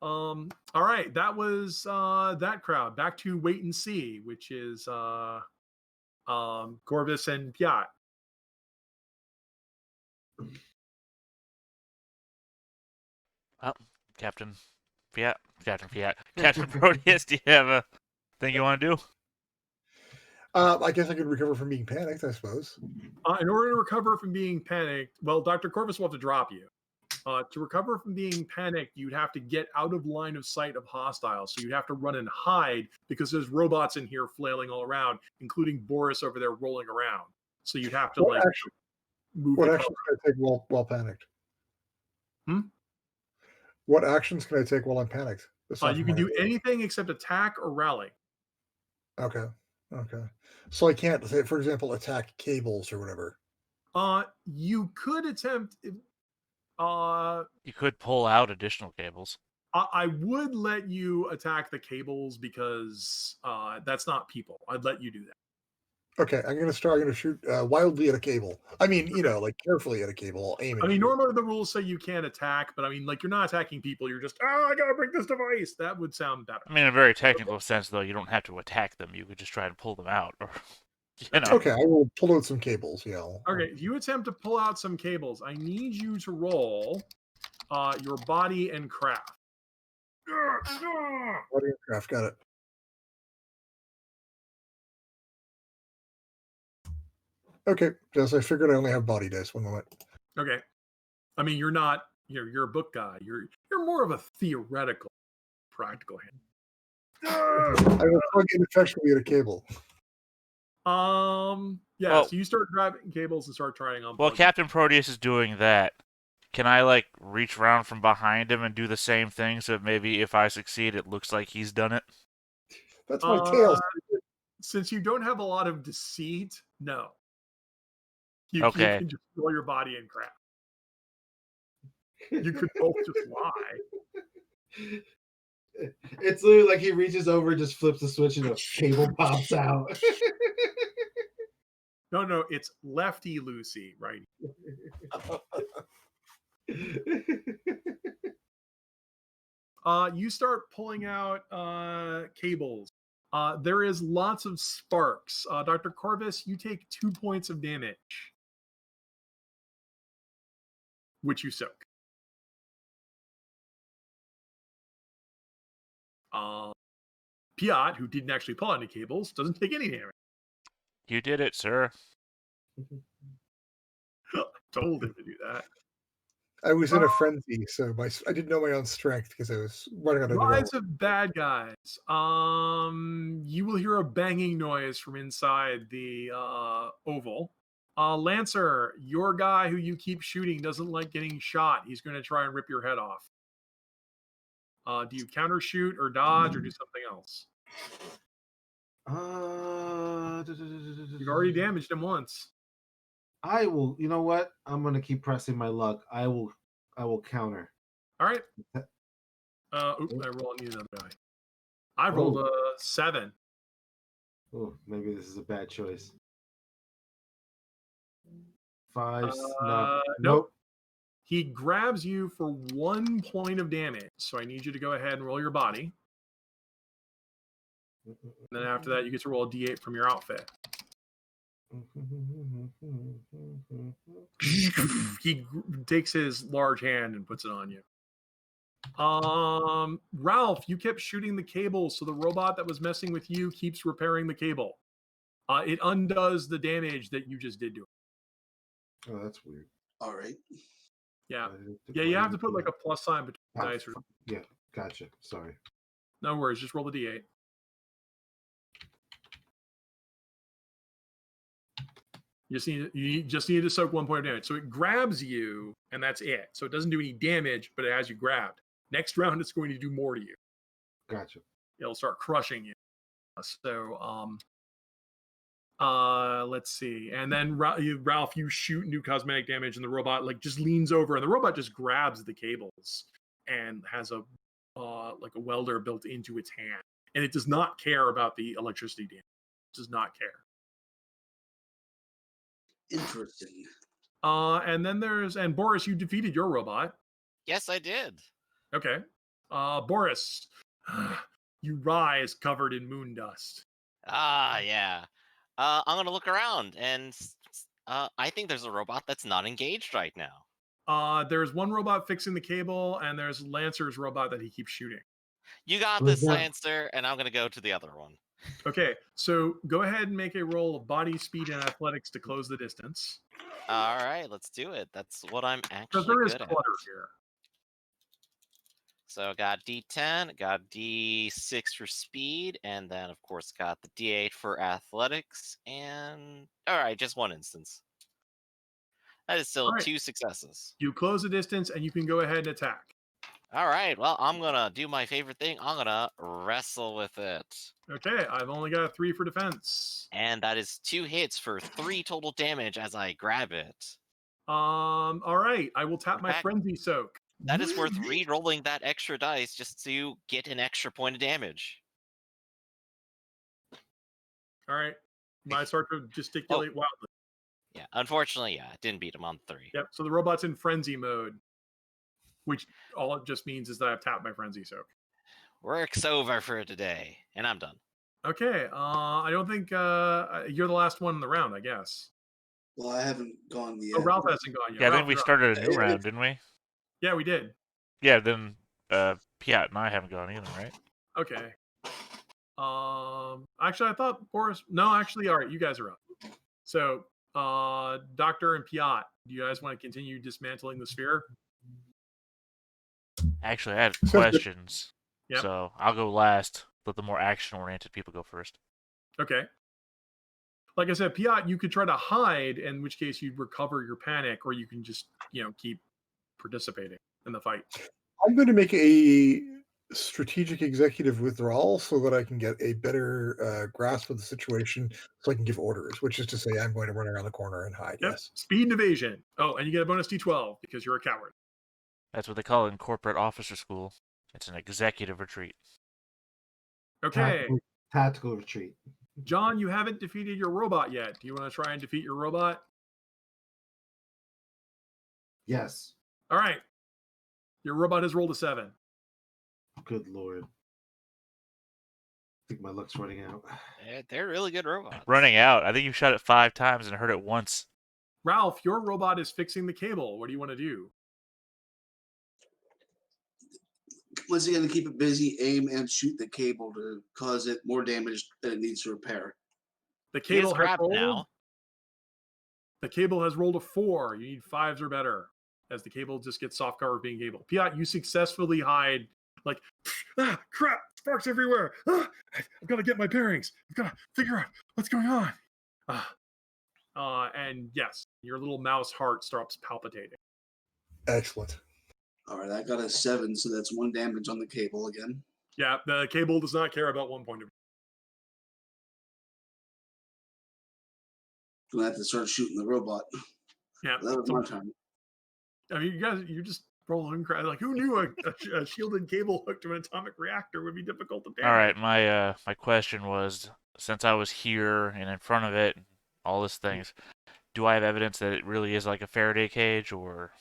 All right, that was that crowd. Back to wait and see, which is Corvus and Piat. Oh, Captain Proteus, do you have a thing you want to do? I guess I could recover from being panicked, I suppose. In order to recover from being panicked, well, Dr. Corvus will have to drop you. To recover from being panicked, you'd have to get out of line of sight of hostiles. So you'd have to run and hide because there's robots in here flailing all around, including Boris over there rolling around. So you'd have to What action? move. What to actions can I take while panicked? Hmm? What actions can I take while I'm panicked? You can do anything except attack or rally. Okay. Okay. So I can't, say, for example, attack cables or whatever. You could attempt. You could pull out additional cables. I would let you attack the cables because that's not people. I'd let you do that. Okay, I'm gonna shoot wildly at a cable. I mean, like carefully at a cable. I'll aim at I mean, you. normally the rules say you can't attack, but I mean, like, you're not attacking people. You're just, I gotta break this device. That would sound better. I mean, in a very technical sense, though, you don't have to attack them. You could just try to pull them out, or Okay, I will pull out some cables. Yeah. Okay, if you attempt to pull out some cables, I need you to roll your body and craft. Body and craft, got it. Okay, as I figured, I only have body dice. 1 moment. Okay, I mean, you're not. You're a book guy. You're more of a theoretical, practical hand. I will plug in effectually at a cable. Yeah. Well- So you start grabbing cables and start trying on. While Captain Proteus is doing that, can I like reach around from behind him and do the same thing? So maybe if I succeed, it looks like he's done it. That's my tail. Since you don't have a lot of deceit, no. You Okay. can just roll your body and crap. You could both just lie. It's literally like he reaches over, just flips the switch, and a cable pops out. No, it's lefty Lucy, right? You start pulling out cables. There is lots of sparks. Dr. Corvus, you take 2 points of damage, which you soak. Piat, who didn't actually pull any cables, doesn't take any damage. You did it, sir. I told him to do that. I was in a frenzy, so I didn't know my own strength because I was running out of Rise of bad guys. You will hear a banging noise from inside the oval. Lancer, your guy who you keep shooting doesn't like getting shot. He's going to try and rip your head off. Do you counter shoot or dodge or do something else? You've already damaged him once. I will. You know what? I'm gonna keep pressing my luck. I will counter. All right. I rolled you another die. I rolled a 7. Oh, maybe this is a bad choice. 5. Nope. He grabs you for 1 point of damage. So I need you to go ahead and roll your body. And then after that, you get to roll a d8 from your outfit. He takes his large hand and puts it on you. Ralph, you kept shooting the cable, so the robot that was messing with you keeps repairing the cable. It undoes the damage that you just did to it. Oh, that's weird. All right. Yeah. Yeah, you have to put like a plus sign between dice. Or... Yeah, gotcha. Sorry. No worries. Just roll the d8. You just need to soak 1 point of damage. So it grabs you, and that's it. So it doesn't do any damage, but it has you grabbed. Next round, it's going to do more to you. Gotcha. It'll start crushing you. So, let's see. And then Ralph, you shoot new cosmetic damage, and the robot like just leans over, and the robot just grabs the cables and has a like a welder built into its hand, and it does not care about the electricity damage. It does not care. Interesting. And then and Boris, you defeated your robot. Yes, I did. Okay. Boris, you rise covered in moon dust. Yeah. I'm gonna look around, and I think there's a robot that's not engaged right now. There's one robot fixing the cable, and there's Lancer's robot that he keeps shooting. You got Where's this, that? Lancer, and I'm gonna go to the other one. Okay, so go ahead and make a roll of body, speed, and athletics to close the distance. All right, let's do it. That's what I'm Because actually there is good at. clutter here. So got D10, got D6 for speed, and then of course got the D8 for athletics. And all right, just one instance. That is still All right. 2 successes. You close the distance, and you can go ahead and attack. All right, well, I'm gonna do my favorite thing. I'm gonna wrestle with it. Okay, I've only got a 3 for defense. And that is 2 hits for 3 total damage as I grab it. All right, I will tap my fact- frenzy soak. That is worth re-rolling that extra dice just to get an extra point of damage. All right, I start to gesticulate wildly. Yeah, unfortunately, yeah, it didn't beat him on 3. Yep. So the robot's in frenzy mode, which all it just means is that I've tapped my frenzy soak. Work's over for today, and I'm done. Okay. I don't think you're the last one in the round, I guess. Well, I haven't gone yet. Oh, Ralph hasn't gone yet. Yeah, I think Ralph, we you're up. started a new round, didn't we? Yeah, we did. Yeah, then Piat and I haven't gone either, right? Okay. Actually, I thought Boris. No, actually, all right, you guys are up. So, Doctor and Piat, do you guys want to continue dismantling the sphere? Actually, I had Sounds good. questions. Yep. So I'll go last. Let the more action-oriented people go first. Okay. Like I said, Piat, you could try to hide, in which case you'd recover your panic, or you can just, keep participating in the fight. I'm going to make a strategic executive withdrawal so that I can get a better grasp of the situation so I can give orders, which is to say I'm going to run around the corner and hide, Yep. yes. Speed and evasion. Oh, and you get a bonus D12 because you're a coward. That's what they call it in corporate officer school. It's an executive retreat. Okay. Tactical retreat. John, you haven't defeated your robot yet. Do you want to try and defeat your robot? Yes. All right. Your robot has rolled a 7. Good lord. I think my luck's running out. They're really good robots. Running out. I think you shot it 5 times and heard it once. Ralph, your robot is fixing the cable. What do you want to do? Once again, to keep it busy, aim and shoot the cable to cause it more damage than it needs to repair. The He is cable has grabbed rolled. now. The cable has rolled a 4. You need 5s or better, as the cable just gets soft cover being cable. Piat, you successfully hide. Like, crap! Sparks everywhere. I've got to get my bearings. I've got to figure out what's going on. And yes, your little mouse heart starts palpitating. Excellent. All right, I got a 7, so that's 1 damage on the cable again. Yeah, the cable does not care about 1 point of view. Gonna have to start shooting the robot. Yeah, That was my turn. I mean, you guys, you're just rolling crap. Like, who knew a shielded cable hooked to an atomic reactor would be difficult to damage? All right, my question was, since I was here and in front of it, all these things, do I have evidence that it really is like a Faraday cage, or?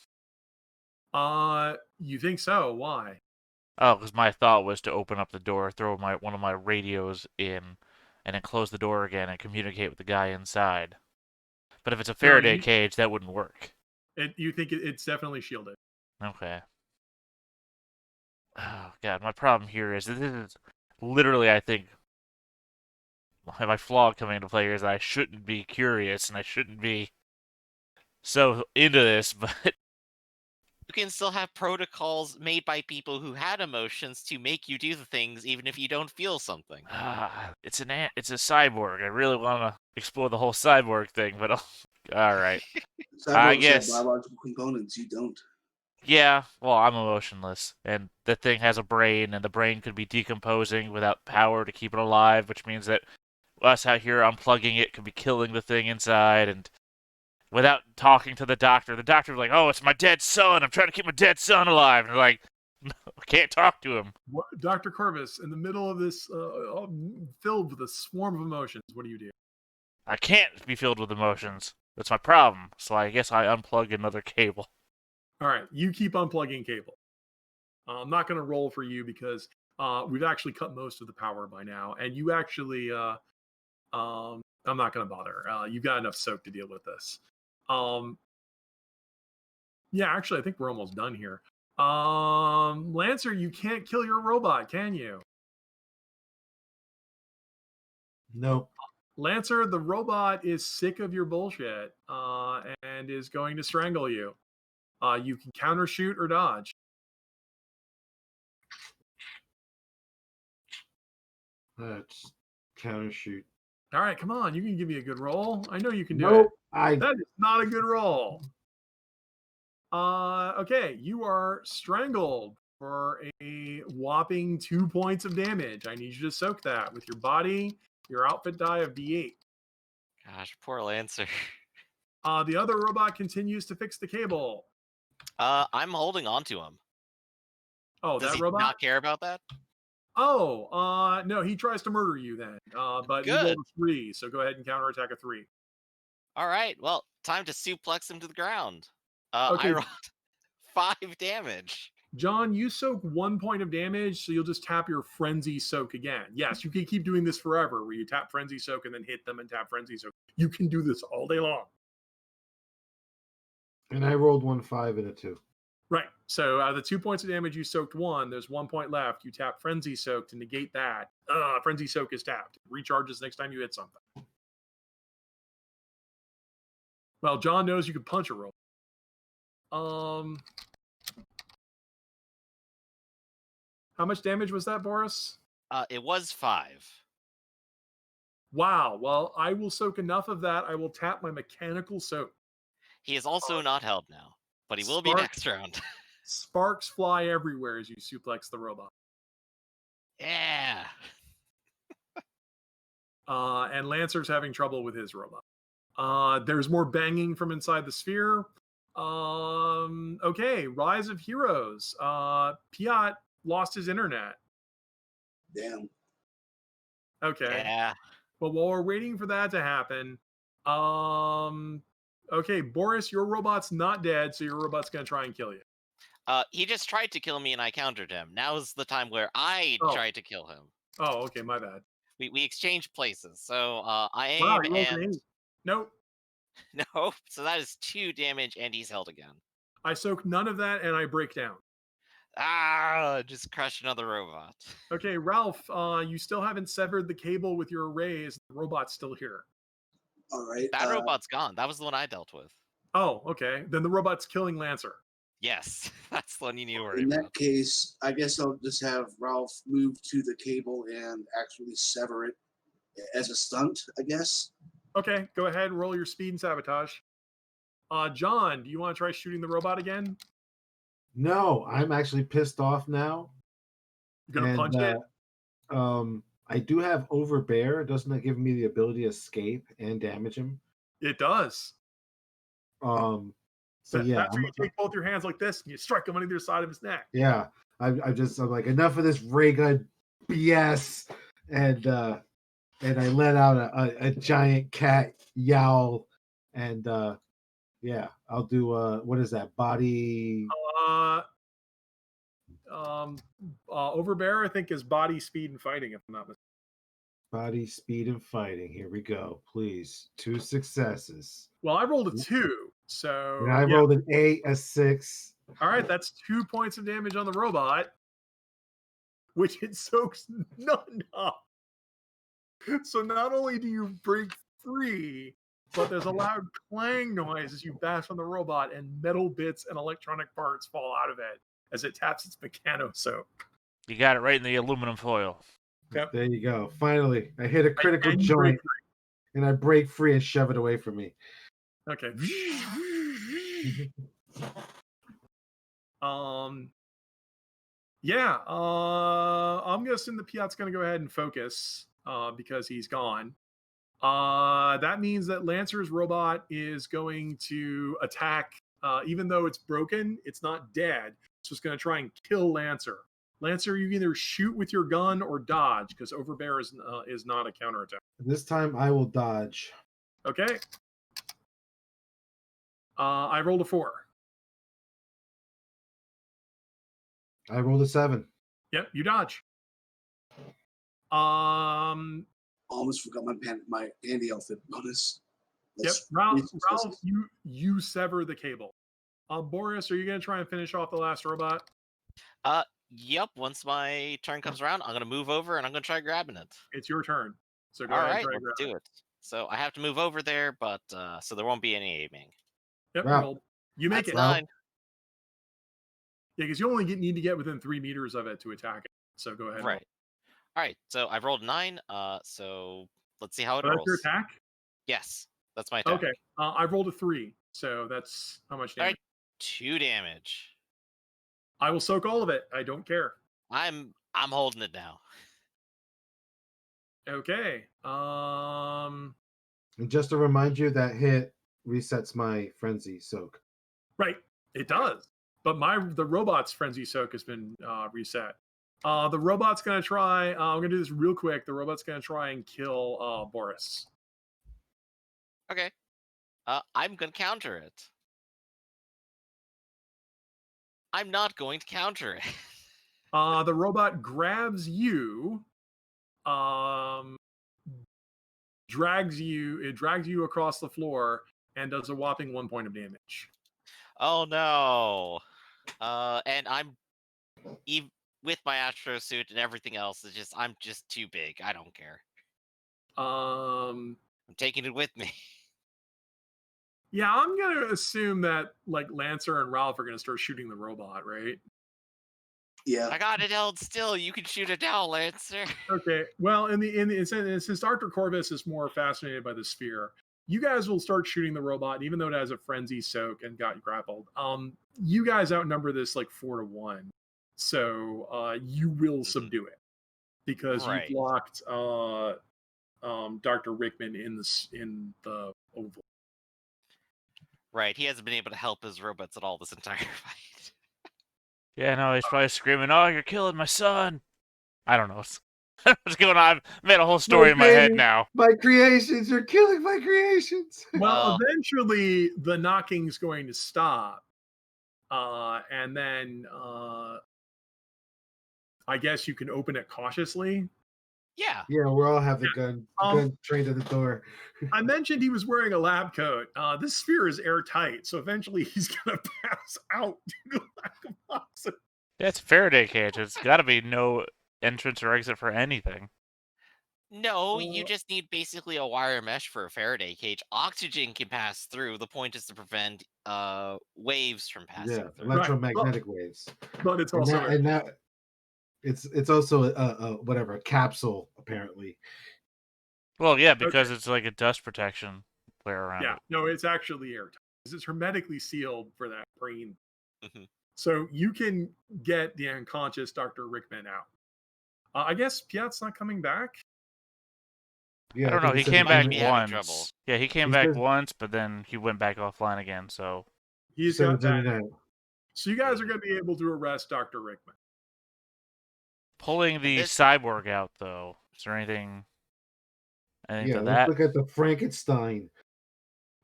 You think so? Why? Oh, because my thought was to open up the door, throw one of my radios in, and then close the door again and communicate with the guy inside. But if it's a Faraday cage, that wouldn't work. You think it's definitely shielded? Okay. Oh god, my problem here is this is literally, I think, my flaw coming into play here is that I shouldn't be curious and I shouldn't be so into this, but You can still have protocols made by people who had emotions to make you do the things even if you don't feel something. it's a cyborg. I really want to explore the whole cyborg thing, but all right. I Cyborgs guess. have biological components. You don't. Yeah, well, I'm emotionless, and the thing has a brain, and the brain could be decomposing without power to keep it alive, which means that us out here unplugging it could be killing the thing inside, and without talking to the doctor was like, oh, it's my dead son, I'm trying to keep my dead son alive, and they're like, no, I can't talk to him. Dr. Corvus, in the middle of this, filled with a swarm of emotions, what do you do? I can't be filled with emotions. That's my problem, so I guess I unplug another cable. All right, you keep unplugging cable. I'm not going to roll for you because we've actually cut most of the power by now, and you actually, I'm not going to bother. You've got enough soak to deal with this. Yeah, actually, I think we're almost done here. Lancer, you can't kill your robot, can you? Nope. Lancer, the robot is sick of your bullshit and is going to strangle you. You can counter shoot or dodge. Let's counter shoot. All right, come on. You can give me a good roll. I know you can do it. Nope. That is not a good roll. Okay, you are strangled for a whopping 2 points of damage. I need you to soak that with your body, your outfit die of D8. Gosh, poor Lancer. The other robot continues to fix the cable. I'm holding on to him. Oh, Does that he robot? not care about that? Oh, no, he tries to murder you then. But he rolled Good. a 3, so go ahead and counterattack a 3. All right, well, time to suplex him to the ground. Okay. I rolled 5 damage. John, you soak 1 point of damage, so you'll just tap your Frenzy Soak again. Yes, you can keep doing this forever, where you tap Frenzy Soak and then hit them and tap Frenzy Soak. You can do this all day long. And I rolled 1 5 and a 2. Right. So out of the 2 points of damage, you soaked 1. There's 1 point left. You tap Frenzy Soak to negate that. Frenzy Soak is tapped. Recharges next time you hit something. Well, John knows you can punch a roll. How much damage was that, Boris? It was 5. Wow. Well, I will soak enough of that. I will tap my Mechanical Soak. He is also not held now, but he will be next round. Sparks fly everywhere as you suplex the robot. Yeah. And Lancer's having trouble with his robot. There's more banging from inside the sphere. Okay, Rise of Heroes. Piat lost his internet. Damn. Okay. Yeah. But while we're waiting for that to happen, okay, Boris, your robot's not dead, so your robot's gonna try and kill you. He just tried to kill me and I countered him. Now's the time where I tried to kill him. Oh, okay, my bad. We exchanged places. So I Wow, aim you rolled an and 8. Nope. no. So that is 2 damage and he's held again. I soak none of that and I break down. Just crush another robot. Okay, Ralph, you still haven't severed the cable with your arrays. The robot's still here. All right. That robot's gone. That was the one I dealt with. Oh, okay. Then the robot's killing Lancer. Yes, that's the one you need to worry In about. that case, I guess I'll just have Ralph move to the cable and actually sever it as a stunt, I guess. Okay, go ahead, roll your speed and sabotage. John, do you want to try shooting the robot again? No, I'm actually pissed off now. You're gonna punch it? I do have Overbear. Doesn't that give me the ability to escape and damage him? It does. So yeah, that's where you take both your hands like this and you strike him on either side of his neck. Yeah, I'm like, enough of this ray gun BS, and I let out a giant cat yowl, and yeah, I'll do what is that, body? Overbear, I think, is body, speed, and fighting, if I'm not mistaken. Body, speed, and fighting. Here we go. Please, 2 successes. Well, I rolled a 2, so And I rolled an 8, a 6. All right, that's 2 points of damage on the robot, which it soaks none of. So not only do you break free, but there's a loud clang noise as you bash on the robot, and metal bits and electronic parts fall out of it as it taps its mechano soak. You got it right in the aluminum foil. Yep. There you go. Finally, I hit a critical joint, and I break free and shove it away from me. Okay. Yeah. I'm guessing the Piat's going to go ahead and focus because he's gone. That means that Lancer's robot is going to attack. Even though it's broken, it's not dead. It's just going to try and kill Lancer. Lancer, you either shoot with your gun or dodge, because Overbear is not a counterattack. This time I will dodge. Okay. I rolled a 4. I rolled a 7. Yep, you dodge. Almost forgot my handy outfit bonus. Yep, Ralph, you sever the cable. Boris, are you going to try and finish off the last robot? Yep. Once my turn comes around, I'm gonna move over and I'm gonna try grabbing it. It's your turn. So go All ahead right, and try and let's grab do it. it. So I have to move over there, but so there won't be any aiming. Yep, Wow. roll. You make That's it. 9. Yeah, because you only need to get within 3 meters of it to attack it. So go ahead. and roll. Right. All right. So I've rolled 9. So let's see how it Oh, that's your rolls. attack? Yes, that's my attack. Okay. I've rolled a 3. So that's how much All damage. right, 2 damage. I will soak all of it. I don't care. I'm holding it now. Okay. And just to remind you, that hit resets my frenzy soak. Right. It does. But the robot's frenzy soak has been reset. The robot's gonna try. I'm gonna do this real quick. The robot's gonna try and kill Boris. Okay. I'm gonna counter it. I'm not going to counter it. The robot grabs you, drags you across the floor, and does a whopping 1 point of damage. Oh no. And I'm with my astro suit and everything else. I'm just too big. I don't care. Um, I'm taking it with me. yeah, I'm gonna assume that like Lancer and Ralph are gonna start shooting the robot, right? Yeah. I got it held still. You can shoot it now, Lancer. Okay. Well, since Dr. Corvus is more fascinated by the sphere, you guys will start shooting the robot, even though it has a frenzy soak and got grappled. You guys outnumber this like 4-1, so you will subdue it because Right. you've locked Dr. Rickman in the oval. Right. He hasn't been able to help his robots at all this entire fight. Yeah, no, he's probably screaming, "Oh, you're killing my son!" I don't know what's going on. I've made a whole story in my head now. My creations, you're killing my creations. Well, eventually the knocking's going to stop, and then I guess you can open it cautiously. Yeah. Yeah, we all have the gun trained at the door. I mentioned he was wearing a lab coat. This sphere is airtight, so eventually he's gonna pass out due to lack of oxygen. Yeah, it's a Faraday cage. It's got to be no entrance or exit for anything. No, you just need basically a wire mesh for a Faraday cage. Oxygen can pass through. The point is to prevent waves from passing through. Electromagnetic waves. But it's And also it's also a capsule apparently. Well, yeah, because it's like a dust protection layer around it. No, it's actually airtight. It's hermetically sealed for that brain. Mm-hmm. So you can get the unconscious Dr. Rickman out. I guess Piat's not coming back. Yeah, I don't know. He came back once. Yeah, he came back once, but then he went back offline again. So he's got that. So you guys are going to be able to arrest Dr. Rickman. Pulling the cyborg out, though. Is there anything to that? Look at the Frankenstein.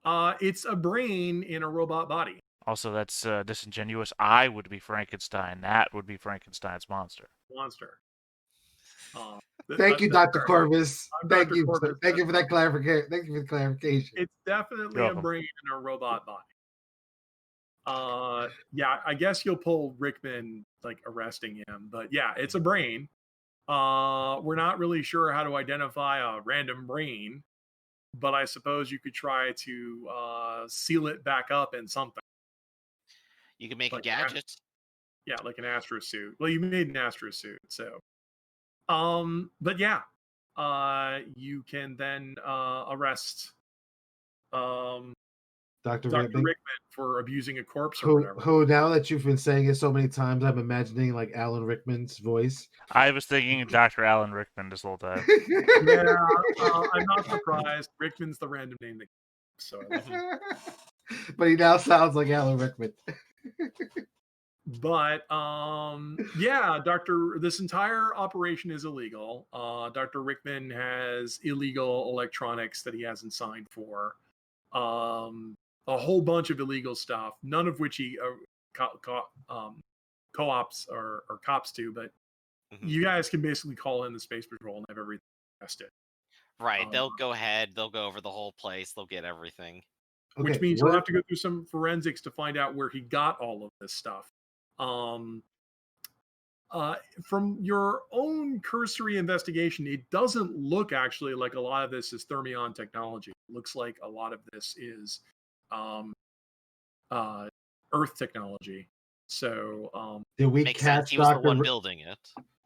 It's a brain in a robot body. Also, that's disingenuous. I would be Frankenstein. That would be Frankenstein's monster. Thank you, Dr. Corvus. Thank you for that clarification. Thank you for the clarification. It's definitely a brain in a robot body. Yeah, I guess you'll pull Rickman like arresting him, but yeah, it's a brain. We're not really sure how to identify a random brain, but I suppose you could try to seal it back up in something. You can make a gadget. Yeah, like an astro suit. Well, you made an astro suit, so. But yeah, you can then arrest Dr. Rickman for abusing a corpse or whatever. Who, now that you've been saying it so many times, I'm imagining like Alan Rickman's voice. I was thinking Dr. Alan Rickman this whole time. Yeah, I'm not surprised. Rickman's the random name that so. But he now sounds like Alan Rickman. But yeah, this entire operation is illegal. Dr. Rickman has illegal electronics that he hasn't signed for. A whole bunch of illegal stuff, none of which he co-ops or cops to, but you guys can basically call in the Space Patrol and have everything tested. Right, they'll go ahead, they'll go over the whole place, they'll get everything. Which means you'll have to go through some forensics to find out where he got all of this stuff. from your own cursory investigation, it doesn't look actually like a lot of this is thermion technology. It looks like a lot of this is um, Earth technology. So Did we Makes sense. catch He was the Doctor? one building it.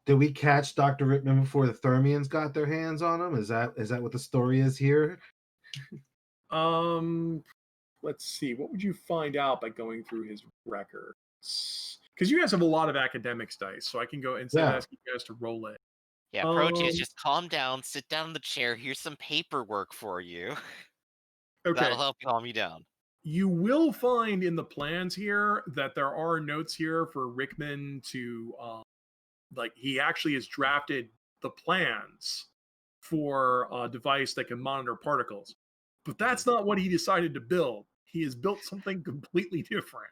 Did we catch Dr. Rittman before the Thermians got their hands on him? Is that what the story is here? let's see. What would you find out by going through his records? Because you guys have a lot of academics dice, so I can go instead of asking you guys to roll it. Yeah, Proteus, just calm down, sit down in the chair. Here's some paperwork for you. Okay. That'll help calm you down. You will find in the plans here that there are notes here for Rickman to, like, he actually has drafted the plans for a device that can monitor particles. But that's not what he decided to build. He has built something completely different.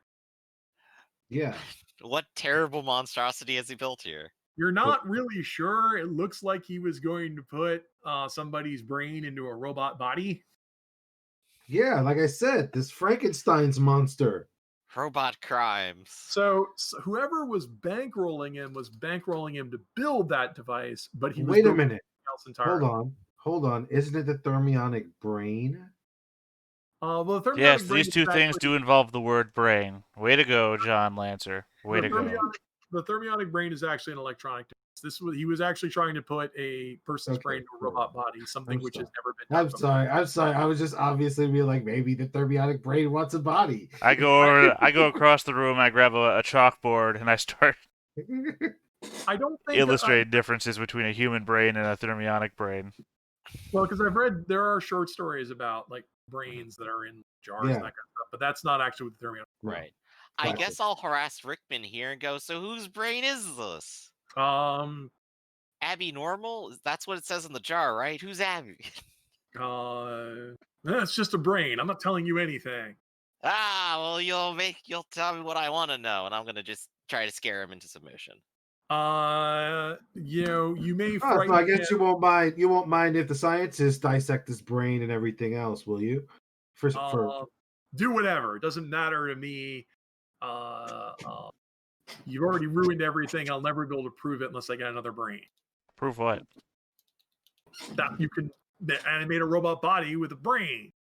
Yeah. What terrible monstrosity has he built here? You're not really sure. It looks like he was going to put somebody's brain into a robot body. Yeah, like I said, this Frankenstein's monster. Robot crimes. So whoever was bankrolling him to build that device, but he was Wait a building minute. something else entirely. Hold on. Isn't it the thermionic brain? Well, the thermionic Yes, brain these is two things actually- do involve the word brain. Way to go, John Lancer. Way to go. The thermionic brain is actually an electronic device. He was actually trying to put a person's brain into a robot body, something which has never been done. I'm sorry. I was just obviously being like, maybe the thermionic brain wants a body. I go across the room, I grab a chalkboard, and I start I don't think illustrating differences between a human brain and a thermionic brain. Well, because I've read there are short stories about like brains that are in jars and that kind of stuff, but that's not actually what the thermionic. Right. I guess I'll harass Rickman here and go, so whose brain is this? Abby Normal? That's what it says in the jar, right? Who's Abby? That's just a brain. I'm not telling you anything. Well, you'll tell me what I want to know, and I'm gonna just try to scare him into submission. You may so I guess you won't mind. You won't mind if the scientists dissect his brain and everything else, will you? Do whatever. It doesn't matter to me. You've already ruined everything. I'll never be able to prove it unless I get another brain. Prove what? That you can animate a robot body with a brain.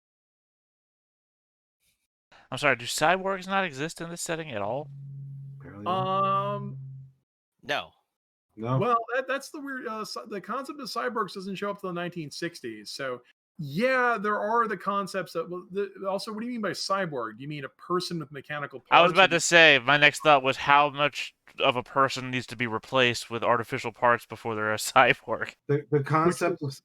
I'm sorry, do cyborgs not exist in this setting at all? No. Well, that's the weird. The concept of cyborgs doesn't show up till the 1960s. So, yeah, there are the concepts that. Also, what do you mean by cyborg? Do you mean a person with mechanical parts? I was about to say, my next thought was how much of a person needs to be replaced with artificial parts before they're a cyborg. The concept of,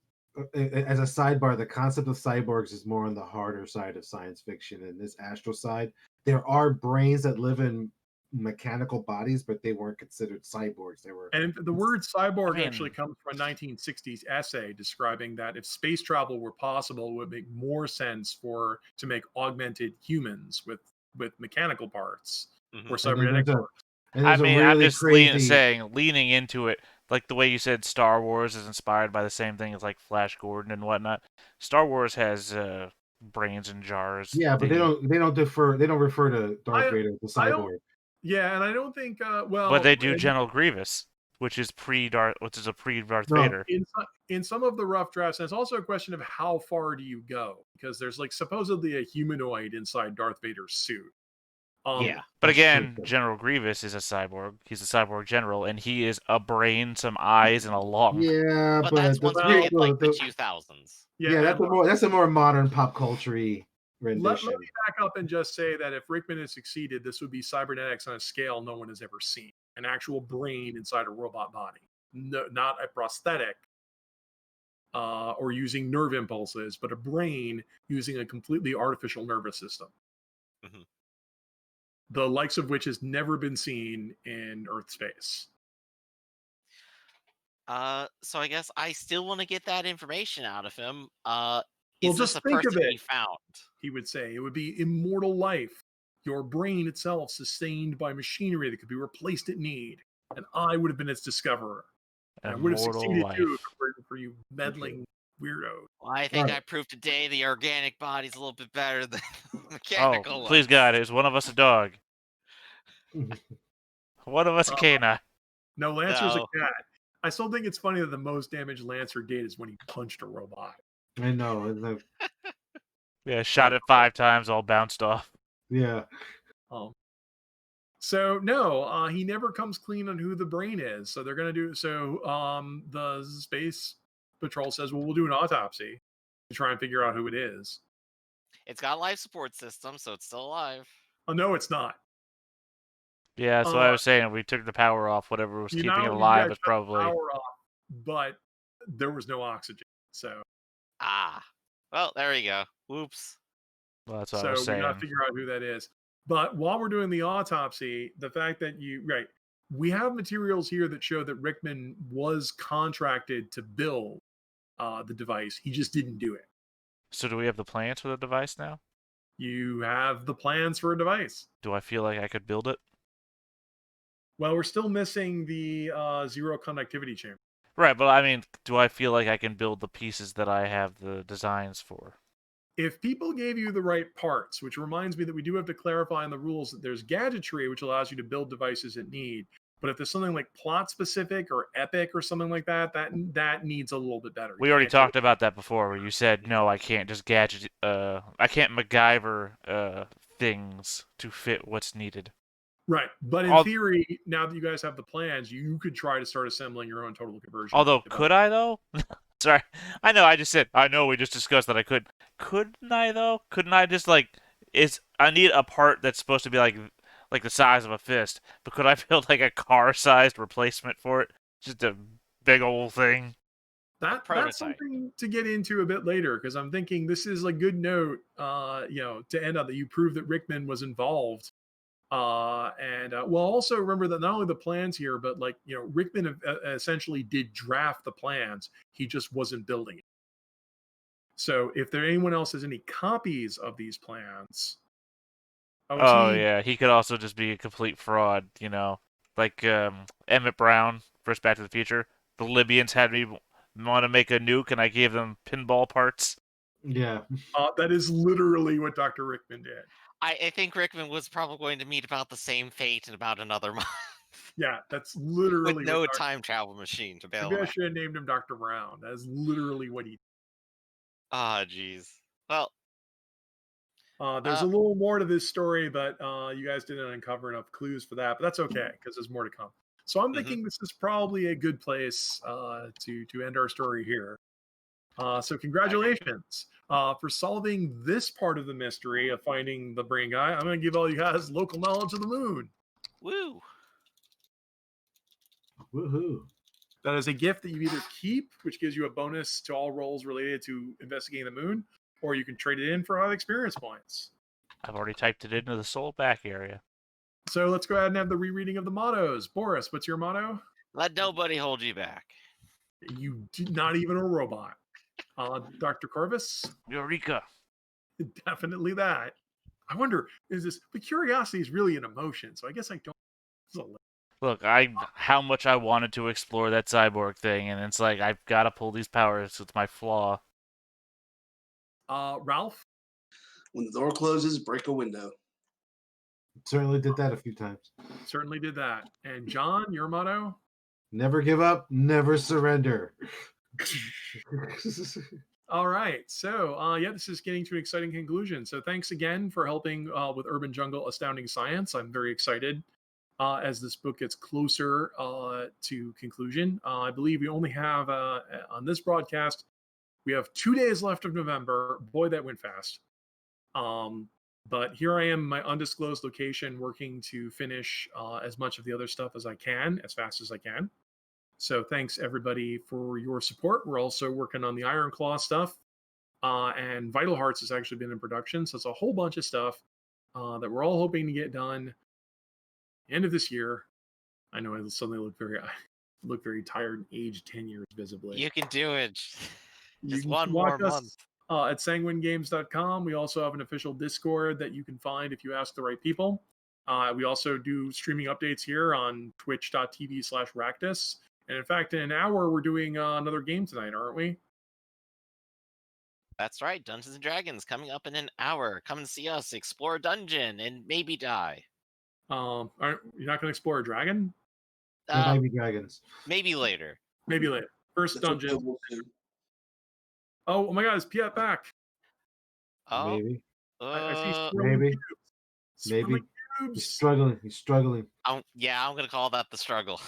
as a sidebar, the concept of cyborgs is more on the harder side of science fiction. And this astral side, there are brains that live in mechanical bodies, but they weren't considered cyborgs. They were. And the word cyborg actually comes from a 1960s essay describing that if space travel were possible, it would make more sense to make augmented humans with mechanical parts or cybernetic parts. I'm just leaning into it, like the way you said Star Wars is inspired by the same thing as like Flash Gordon and whatnot. Star Wars has brains in jars. Yeah, but they don't refer to Darth Vader as a cyborg. Yeah, and I don't think but they do General Grievous, which is pre-Darth Vader. In some of the rough drafts, and it's also a question of how far do you go, because there's like supposedly a humanoid inside Darth Vader's suit. But again, General Grievous is a cyborg. He's a cyborg general, and he is a brain, some eyes, and a lung. Yeah, but that's once we hit like the 2000s. Yeah, that's a more modern pop culture rendition. Let me back up and just say that if Rickman had succeeded, this would be cybernetics on a scale no one has ever seen. An actual brain inside a robot body, no, not a prosthetic or using nerve impulses, but a brain using a completely artificial nervous system. Mm-hmm. The likes of which has never been seen in Earth space. So I guess I still want to get that information out of him. Well, just think of it. Found? He would say it would be immortal life, your brain itself sustained by machinery that could be replaced at need, and I would have been its discoverer. And I would have succeeded too for you meddling weirdos. Well, I think I proved today the organic body's a little bit better than mechanical. Please God, is one of us a dog? One of us a canine. No, Lancer's No. a cat. I still think it's funny that the most damage Lancer did is when he punched a robot. I know. And the, Yeah, shot it 5 times, all bounced off. yeah. Um, so no, he never comes clean on who the brain is. So they're gonna do so. The space patrol says, "Well, we'll do an autopsy to try and figure out who it is." It's got a life support system, so it's still alive. Oh no, it's not. Yeah, that's what I was saying. We took the power off. Whatever was You keeping it know, you alive guys was shut the probably. power off, but there was no oxygen. So Ah. Well, there you go. Whoops. Well, that's what I was we got to saying. figure out who that is. But while we're doing the autopsy, the fact that we have materials here that show that Rickman was contracted to build the device. He just didn't do it. So do we have the plans for the device now? You have the plans for a device. Do I feel like I could build it? Well, we're still missing the zero conductivity chamber. Right, but I mean, do I feel like I can build the pieces that I have the designs for? If people gave you the right parts, which reminds me that we do have to clarify in the rules that there's gadgetry, which allows you to build devices at need. But if there's something like plot specific or epic or something like that, that needs a little bit better. We You already can't do it. talked about that before, where you said no, I can't just gadget. I can't MacGyver things to fit what's needed. Right. But in theory, now that you guys have the plans, you could try to start assembling your own total conversion. Although, could I though? Sorry, I know. I just said I know. We just discussed that I could. Couldn't I though? Couldn't I just I need a part that's supposed to be like the size of a fist, but could I build like a car-sized replacement for it? Just a big old thing. That's something to get into a bit later, because I'm thinking this is a good note, to end on, that you prove that Rickman was involved. We'll also remember that not only the plans here, but Rickman essentially did draft the plans. He just wasn't building it. So if anyone else has any copies of these plans, yeah, he could also just be a complete fraud, like Emmett Brown, first Back to the Future. The Libyans had me want to make a nuke, and I gave them pinball parts. Yeah. That is literally what Dr. Rickman did. I think Rickman was probably going to meet about the same fate in about another month. Yeah, that's literally with no time travel machine to bail him Maybe I out. should have named him Dr. Brown. That is literally what he did. Ah, jeez. Well, there's a little more to this story, but you guys didn't uncover enough clues for that. But that's okay, because there's more to come. So I'm thinking this is probably a good place to end our story here. So congratulations for solving this part of the mystery of finding the brain guy. I'm going to give all you guys local knowledge of the moon. Woo! Woohoo! That is a gift that you either keep, which gives you a bonus to all rolls related to investigating the moon, or you can trade it in for other experience points. I've already typed it into the soul back area. So let's go ahead and have the rereading of the mottos. Boris, what's your motto? Let nobody hold you back. You not even a robot. Dr. Corvus? Eureka. Definitely that. I wonder, but curiosity is really an emotion, so I guess I don't. Look, how much I wanted to explore that cyborg thing, and it's like, I've got to pull these powers. It's my flaw. Ralph? When the door closes, break a window. Certainly did that a few times. Certainly did that. And John, your motto? Never give up, never surrender. All right. So, this is getting to an exciting conclusion. So, thanks again for helping with Urban Jungle Astounding Science. I'm very excited as this book gets closer to conclusion. I believe we only have, on this broadcast, we have 2 days left of November. Boy, that went fast. But here I am in my undisclosed location working to finish as much of the other stuff as I can, as fast as I can. So thanks everybody for your support. We're also working on the Iron Claw stuff, and Vital Hearts has actually been in production. So it's a whole bunch of stuff that we're all hoping to get done end of this year. I know I suddenly look very tired and aged 10 years visibly. You can do it. Just You one can more watch month. us at sanguinegames.com. We also have an official Discord that you can find if you ask the right people. We also do streaming updates here on twitch.tv/Ractus. And in fact, in an hour, we're doing another game tonight, aren't we? That's right. Dungeons and Dragons coming up in an hour. Come and see us explore a dungeon and maybe die. You're not going to explore a dragon? baby dragons. Maybe later. Maybe later. First That's what dungeon. we'll do. Oh my God, is Piat back? Oh, Maybe. I see swirling Maybe. cubes. Maybe. Swirling He's cubes. struggling. He's struggling. I'm gonna call that the struggle.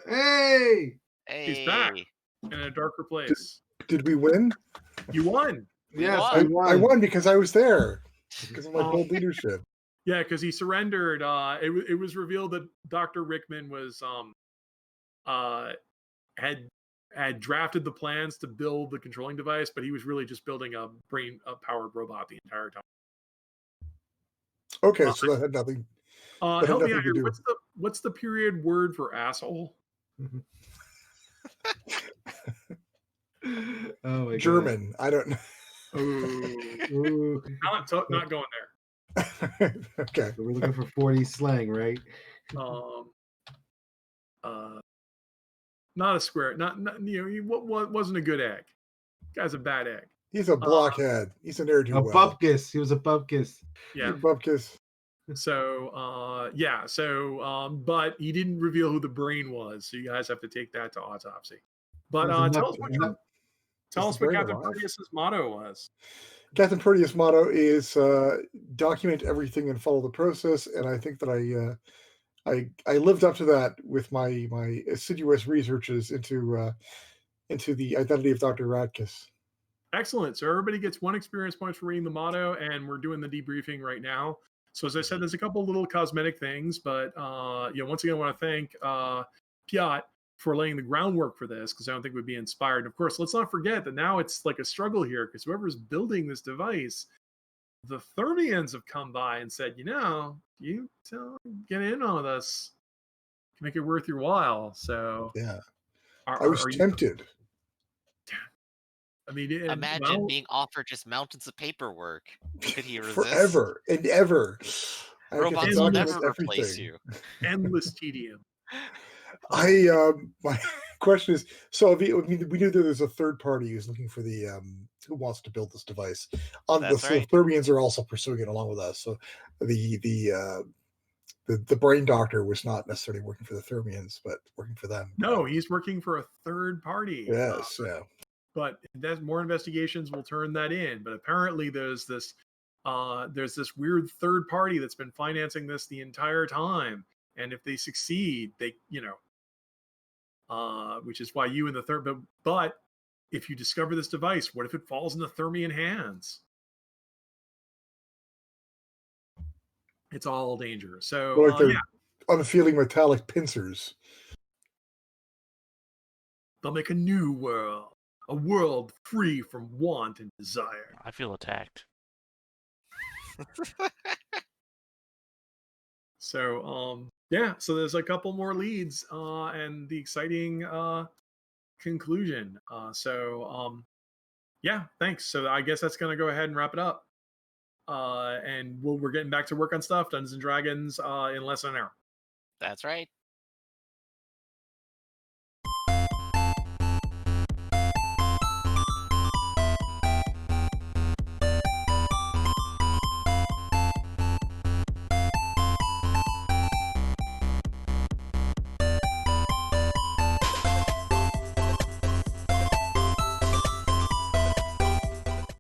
Hey! He's back Hey, in a darker place. Did we win? You won. Yes, won. we won. I won because I was there. Because of my bold leadership. Yeah, because he surrendered. It was revealed that Dr. Rickman was had drafted the plans to build the controlling device, but he was really just building a powered robot the entire time. Okay, so that had nothing. That had Help me nothing out to here. do. What's the period word for asshole? Oh my German. I don't know. Oh, Ooh. not going Okay. So we're looking for 40 slang, right? there. Not a square. Not what wasn't a good egg. Guy's a bad egg. He's a blockhead. He's a ne'er do A well. bupkis. He was a bupkis. Yeah. Bupkis. So but he didn't reveal who the brain was, so you guys have to take that to autopsy. But tell us what Captain Proteus's motto was. Captain Proteus' motto is document everything and follow the process, and I think that I lived up to that with my assiduous researches into the identity of Dr. Radkus. Excellent. So everybody gets 1 experience point for reading the motto, and we're doing the debriefing right now. So as I said, there's a couple little cosmetic things, but once again, I want to thank Piat for laying the groundwork for this, because I don't think we'd be inspired. And of course, let's not forget that now it's like a struggle here, because whoever's building this device, the Thermians have come by and said, you get in on this, make it worth your while. So yeah, I was tempted. I mean, imagine being offered just mountains of paperwork. Could he resist? Forever and ever. Robots will never replace you. Endless tedium. My question is: so we knew that there's a third party who's looking for the who wants to build this device. That's right. The Thermians are also pursuing it along with us. So the brain doctor was not necessarily working for the Thermians, but working for them. No, he's working for a third party. Yes, yeah. But more investigations will turn that in. But apparently, there's this weird third party that's been financing this the entire time. And if they succeed, they which is why you and the third. But if you discover this device, what if it falls into Thermian hands? It's all danger. So unfeeling metallic pincers. They'll make a new world. A world free from want and desire. I feel attacked. So, so there's a couple more leads and the exciting conclusion. Thanks. So I guess that's going to go ahead and wrap it up. And we're getting back to work on stuff, Dungeons and Dragons, in less than an hour. That's right.